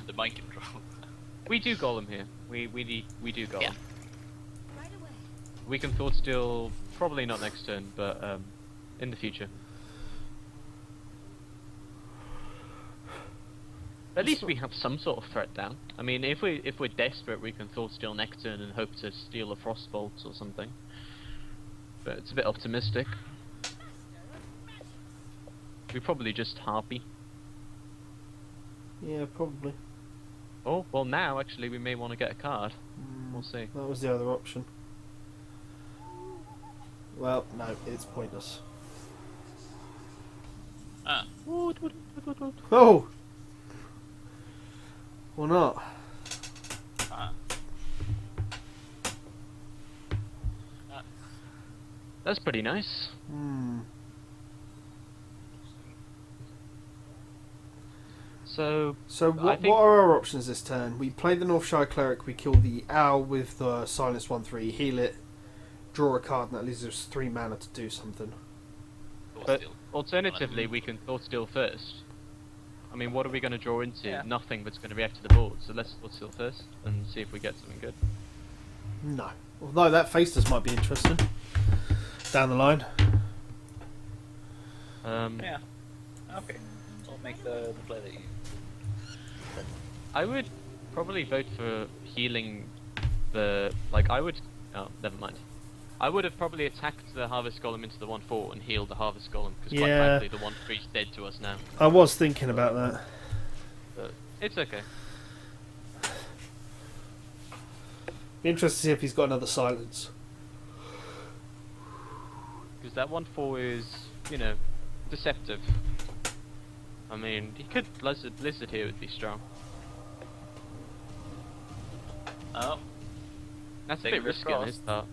Speaker 4: the mind control.
Speaker 3: We do Golem here. We do Golem.
Speaker 4: Yeah.
Speaker 3: We can Thought Steal, probably not next turn, but in the future. At least we have some sort of threat down. I mean, if we're desperate, we can Thought Steal next turn and hope to steal a Frostbolt or something. But it's a bit optimistic. We probably just Harpy.
Speaker 2: Yeah, probably.
Speaker 3: Oh, well now actually we may want to get a card. We'll see.
Speaker 2: That was the other option. Well, no, it's pointless. Oh! Or not?
Speaker 4: Ah. Ah.
Speaker 3: That's pretty nice.
Speaker 2: Hmm.
Speaker 3: So
Speaker 2: So
Speaker 3: I
Speaker 2: what
Speaker 3: think-
Speaker 2: are our options this turn? We play the Northshire Cleric, we kill the Owl with the Silence 1/3, heal it, draw a card, and that leaves us 3 mana to do something.
Speaker 3: But alternatively, we can Thought Steal first. I mean, what are we going to draw into?
Speaker 4: Yeah.
Speaker 3: Nothing that's going to react to the board. So let's Thought Steal first and see if we get something good.
Speaker 2: No. Although that Faceless might be interesting. Down the line.
Speaker 4: Yeah. Okay. I'll make the play that you.
Speaker 3: I would probably vote for healing the... Like, I would... Oh, never mind. I would have probably attacked the Harvest Golem into the 1/4 and healed the Harvest Golem, because quite
Speaker 2: Yeah.
Speaker 3: frankly the 1/3's dead to us now.
Speaker 2: I was thinking about that.
Speaker 3: But it's okay.
Speaker 2: Be interested to see if he's got another Silence.
Speaker 3: Because that 1/4 is, you know, deceptive. I mean, he could Blizzard here would be strong.
Speaker 4: Oh.
Speaker 3: That's a bit
Speaker 4: Fingers
Speaker 3: risky on his
Speaker 4: crossed.
Speaker 3: part.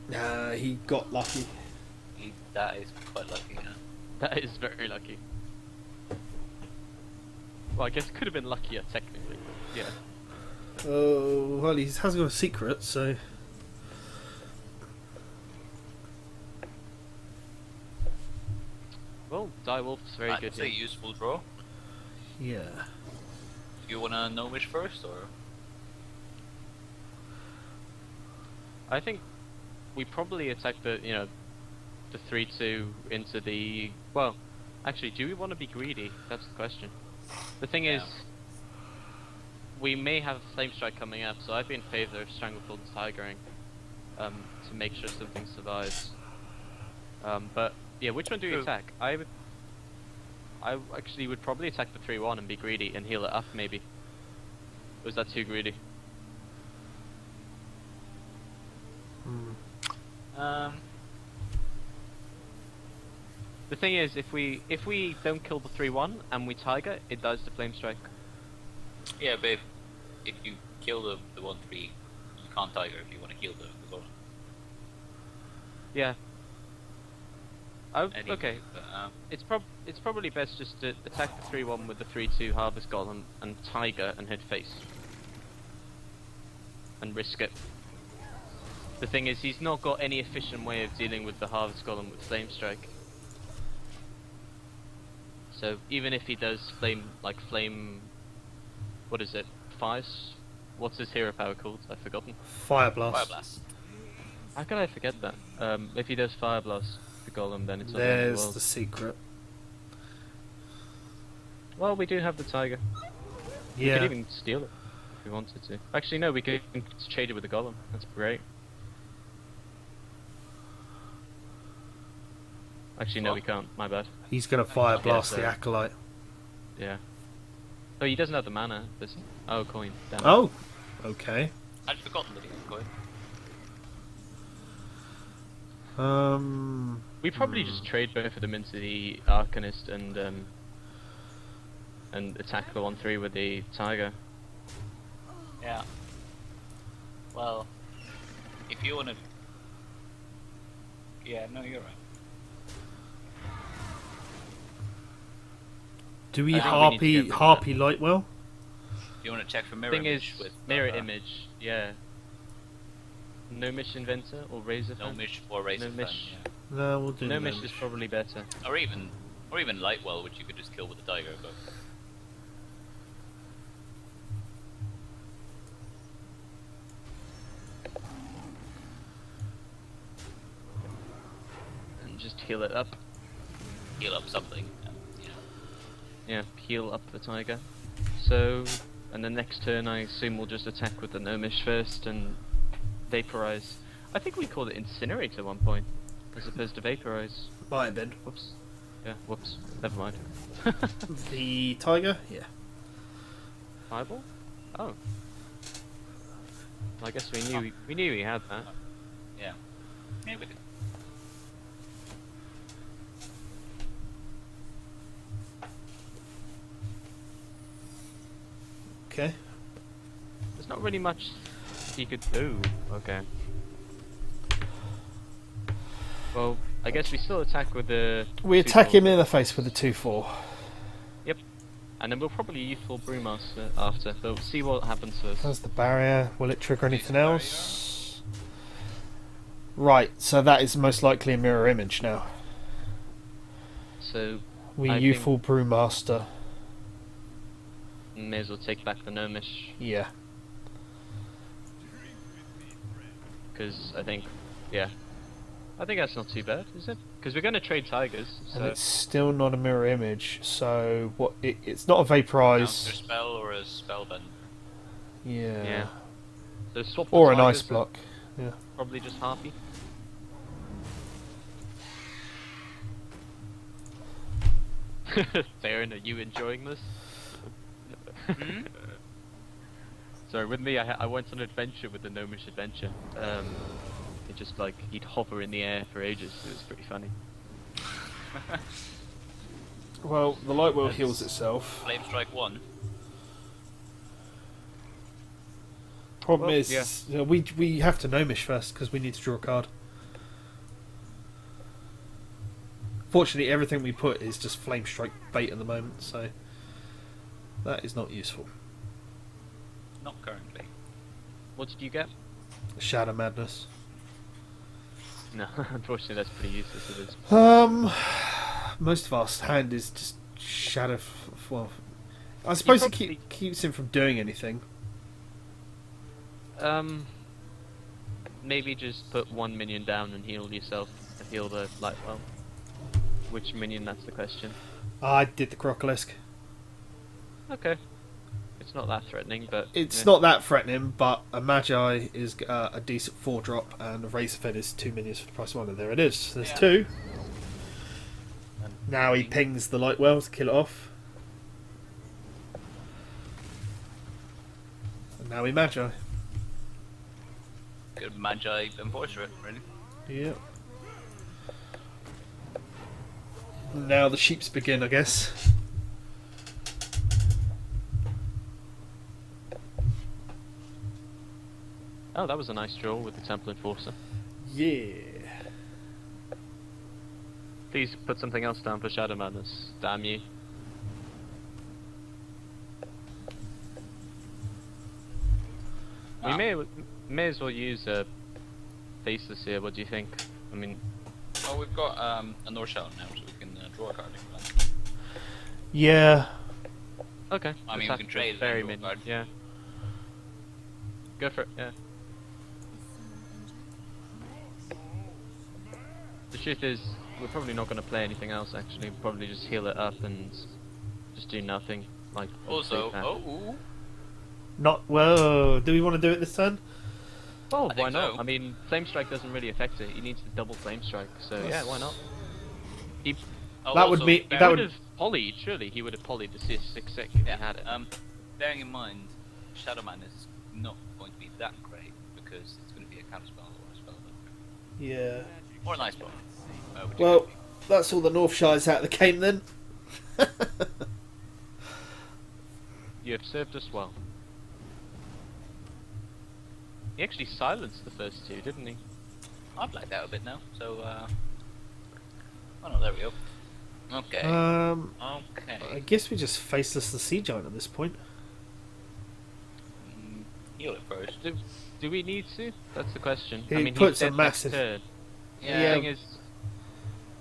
Speaker 2: Nah, he got lucky.
Speaker 4: That is quite lucky, yeah.
Speaker 3: That is very lucky. Well, I guess it could have been luckier technically, but yeah.
Speaker 2: Oh, well, he has got a secret, so...
Speaker 3: Well, Direwolf's very
Speaker 4: I'd
Speaker 3: good
Speaker 4: say
Speaker 3: here.
Speaker 4: useful draw.
Speaker 2: Yeah.
Speaker 4: You wanna Gnomish first, or?
Speaker 3: I think we probably attack the, you know, the 3/2 into the... Well, actually, do we want to be greedy? That's the question. The thing is, we may have Flame Strike coming up, so I'd be in favour of Stranglefold and Tigering to make sure something survives. But yeah, which one do we
Speaker 4: True.
Speaker 3: attack? I actually would probably attack the 3/1 and be greedy and heal it up, maybe. Or is that too greedy? The thing is, if we don't kill the 3/1 and we Tiger, it does the Flame Strike.
Speaker 4: Yeah, but if you kill the 1/3, you can't Tiger if you want to kill the golem.
Speaker 3: Yeah.
Speaker 4: Anyway,
Speaker 3: Okay.
Speaker 4: But,
Speaker 3: It's probably best just to attack the 3/1 with the 3/2 Harvest Golem and Tiger and hit face. And risk it. The thing is, he's not got any efficient way of dealing with the Harvest Golem with Flame Strike. So even if he does flame, what is it? Fires? What's his hero power called? I've forgotten.
Speaker 2: Fire Blast.
Speaker 4: Fire Blast.
Speaker 3: How could I forget that? If he does Fire Blast the Golem, then it's on the end of the
Speaker 2: There's
Speaker 3: world.
Speaker 2: the secret.
Speaker 3: Well, we do have the Tiger. We
Speaker 2: Yeah.
Speaker 3: could even steal it if we wanted to. Actually, no, we could trade it with the Golem. That's great. Actually, no, we can't. My bad.
Speaker 2: He's going to Fire Blast
Speaker 3: so-
Speaker 2: the Acolyte.
Speaker 3: Yeah. Oh, he doesn't have the mana, does he? Oh, coin. Damn it.
Speaker 2: Oh, okay.
Speaker 4: I'd forgotten that he was going.
Speaker 3: We probably just trade both of them into the Arcanist and attack the 1/3 with the Tiger.
Speaker 4: Yeah. Well, if you wanna... Yeah, no, you're right.
Speaker 2: Do we
Speaker 3: I think we need to get rid of
Speaker 2: Harpy Lightwell?
Speaker 4: You wanna check for mirror
Speaker 3: Thing is,
Speaker 4: image with...
Speaker 3: mirror image, yeah. Gnomish Inventor or Razor Fan?
Speaker 4: Gnomish or Razor Fan,
Speaker 3: Gnomish.
Speaker 4: yeah.
Speaker 2: No, we'll do
Speaker 3: Gnomish
Speaker 2: Gnomish.
Speaker 3: is probably better.
Speaker 4: Or even Lightwell, which you could just kill with the Tiger, but...
Speaker 3: And just heal it up.
Speaker 4: Heal up something. Yeah.
Speaker 3: Yeah, heal up the Tiger. So, and the next turn I assume we'll just attack with the Gnomish first and vaporize. I think we called it Incinerate at one point, as opposed to vaporize.
Speaker 2: Might have been.
Speaker 3: Whoops. Yeah, whoops. Never mind.
Speaker 2: The Tiger? Yeah.
Speaker 3: Fireball? Oh. Well, I guess we knew he had that.
Speaker 4: Yeah. Yeah, we did.
Speaker 2: Okay.
Speaker 3: There's not really much he could do. Okay. Well, I guess we still attack with the...
Speaker 2: We attack him in the face with the 2/4.
Speaker 3: Yep. And then we'll probably Youthful Brewmaster after. But we'll see what happens first.
Speaker 2: There's the barrier. Will it trigger anything else? Right, so that is most likely a mirror image now.
Speaker 3: So...
Speaker 2: We
Speaker 3: I
Speaker 2: Youthful Brewmaster.
Speaker 3: May as well take back the Gnomish.
Speaker 2: Yeah.
Speaker 3: Because I think... Yeah. I think that's not too bad, is it? Because we're going to trade Tigers, so...
Speaker 2: And it's still not a mirror image, so what? It's not a
Speaker 4: Counter
Speaker 2: vaporize.
Speaker 4: spell or a spellbend.
Speaker 2: Yeah.
Speaker 3: Yeah. So swap the
Speaker 2: Or an
Speaker 3: Tigers
Speaker 2: ice block. Yeah.
Speaker 3: Probably just Harpy. Tearyn, are you enjoying this?
Speaker 4: Hmm?
Speaker 3: Sorry, with me, I went on an adventure with the Gnomish Adventure. It just like he'd hover in the air for ages. It was pretty funny.
Speaker 2: Well, the light wheel heals itself.
Speaker 4: Flame Strike 1.
Speaker 2: Problem
Speaker 3: Well,
Speaker 2: is,
Speaker 3: yeah.
Speaker 2: we have to Gnomish first because we need to draw a card. Fortunately, everything we put is just Flame Strike bait at the moment, so that is not useful.
Speaker 4: Not currently.
Speaker 3: What did you get?
Speaker 2: Shadow Madness.
Speaker 3: No, unfortunately that's pretty useless. It is.
Speaker 2: Most of our hand is just Shadow. Well, I suppose it
Speaker 3: probably-
Speaker 2: keeps him from doing anything.
Speaker 3: Maybe just put one minion down and heal yourself. And heal the light well. Which minion? That's the question.
Speaker 2: I did the Crocolisk.
Speaker 3: Okay. It's not that threatening, but
Speaker 2: It's
Speaker 3: yeah.
Speaker 2: not that threatening, but a Magi is a decent 4-drop, and a Razorfed is 2 minions for the price of 1. And there it is. There's 2. Now he pings the light well to kill it off. And now we Magi.
Speaker 4: Good Magi Enforcer, really.
Speaker 2: Yep. Now the sheeps begin, I guess.
Speaker 3: Oh, that was a nice draw with the Temple Enforcer.
Speaker 2: Yeah.
Speaker 3: Please put something else down for Shadow Madness. Damn you. We may as well use Faceless here. What do you think? I mean,
Speaker 4: Oh, we've got a North Shadow now, so we can draw a card if we like.
Speaker 2: Yeah.
Speaker 3: okay.
Speaker 4: I mean,
Speaker 3: let's
Speaker 4: we can
Speaker 3: have
Speaker 4: trade
Speaker 3: the Fairy
Speaker 4: and draw a
Speaker 3: minion.
Speaker 4: card.
Speaker 3: Yeah. Go for it. Yeah. The truth is, we're probably not going to play anything else. Actually, we'll probably just heal it up and just do nothing. Like
Speaker 4: Also,
Speaker 3: that.
Speaker 4: oh,
Speaker 2: Not. Whoa. Do we want to do it this turn?
Speaker 3: Well,
Speaker 4: I
Speaker 3: why
Speaker 4: think
Speaker 3: not?
Speaker 4: so.
Speaker 3: I mean, Flame Strike doesn't really affect it. He needs to double Flame Strike, so yeah, why not? He
Speaker 4: oh,
Speaker 2: That would
Speaker 4: also,
Speaker 2: be-
Speaker 3: he
Speaker 2: that
Speaker 3: would
Speaker 2: would-
Speaker 3: have polyed. Surely he would have polyed the 6/6 if
Speaker 4: yeah.
Speaker 3: he had it.
Speaker 4: Bearing in mind, Shadow Man is not going to be that great because it's going to be a counter spell or a spell,
Speaker 2: Yeah.
Speaker 4: or an ice block. Which it
Speaker 2: Well,
Speaker 4: could be.
Speaker 2: that's all the North Shire's out of the game then.
Speaker 3: You have served us well. He actually silenced the first 2, didn't he?
Speaker 4: I've blacked out a bit now, so oh no, there we go. Okay.
Speaker 2: I
Speaker 4: Okay.
Speaker 2: guess we just Faceless the Sea Giant at this point.
Speaker 4: Heal it first.
Speaker 3: Do we need to? That's the question.
Speaker 2: He
Speaker 3: I mean,
Speaker 2: puts
Speaker 3: he's
Speaker 2: a
Speaker 3: dead
Speaker 2: massive-
Speaker 3: next turn.
Speaker 4: Yeah.
Speaker 3: The thing is,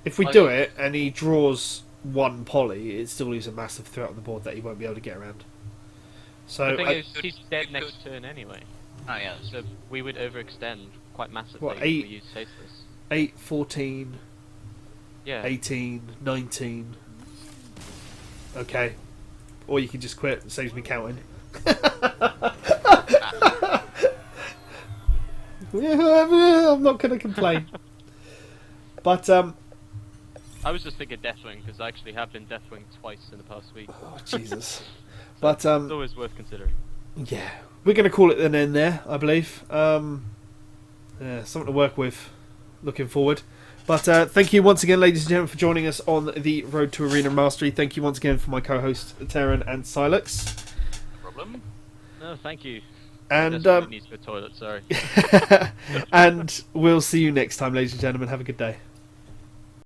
Speaker 2: If we
Speaker 4: Oh,
Speaker 2: do
Speaker 4: yeah.
Speaker 2: it and he draws 1 poly, it still leaves a massive threat on the board that he won't be able to get around. So
Speaker 3: the thing
Speaker 2: I-
Speaker 3: is, he's dead
Speaker 4: you
Speaker 3: next
Speaker 4: could-
Speaker 3: turn anyway.
Speaker 4: Oh yeah.
Speaker 3: So we would overextend quite massively
Speaker 2: What,
Speaker 3: if
Speaker 2: 8?
Speaker 3: we use Faceless.
Speaker 2: 8, 14,
Speaker 3: Yeah.
Speaker 2: 18, 19. Okay. Or you can just quit, it saves me counting. Yeah, I'm not going to complain. But,
Speaker 3: I was just thinking Deathwing because I actually have been Deathwing twice in the past week.
Speaker 2: oh, Jesus. But,
Speaker 3: It's always worth considering.
Speaker 2: yeah, we're going to call it an end there, I believe. Yeah, something to work with. Looking forward. But thank you once again, ladies and gentlemen, for joining us on the Road to Arena Mastery. Thank you once again for my co-hosts, Tearyn and Sylux.
Speaker 4: Problem.
Speaker 3: No, thank you.
Speaker 2: And
Speaker 3: I need to go to the toilet, sorry.
Speaker 2: and we'll see you next time, ladies and gentlemen. Have a good day.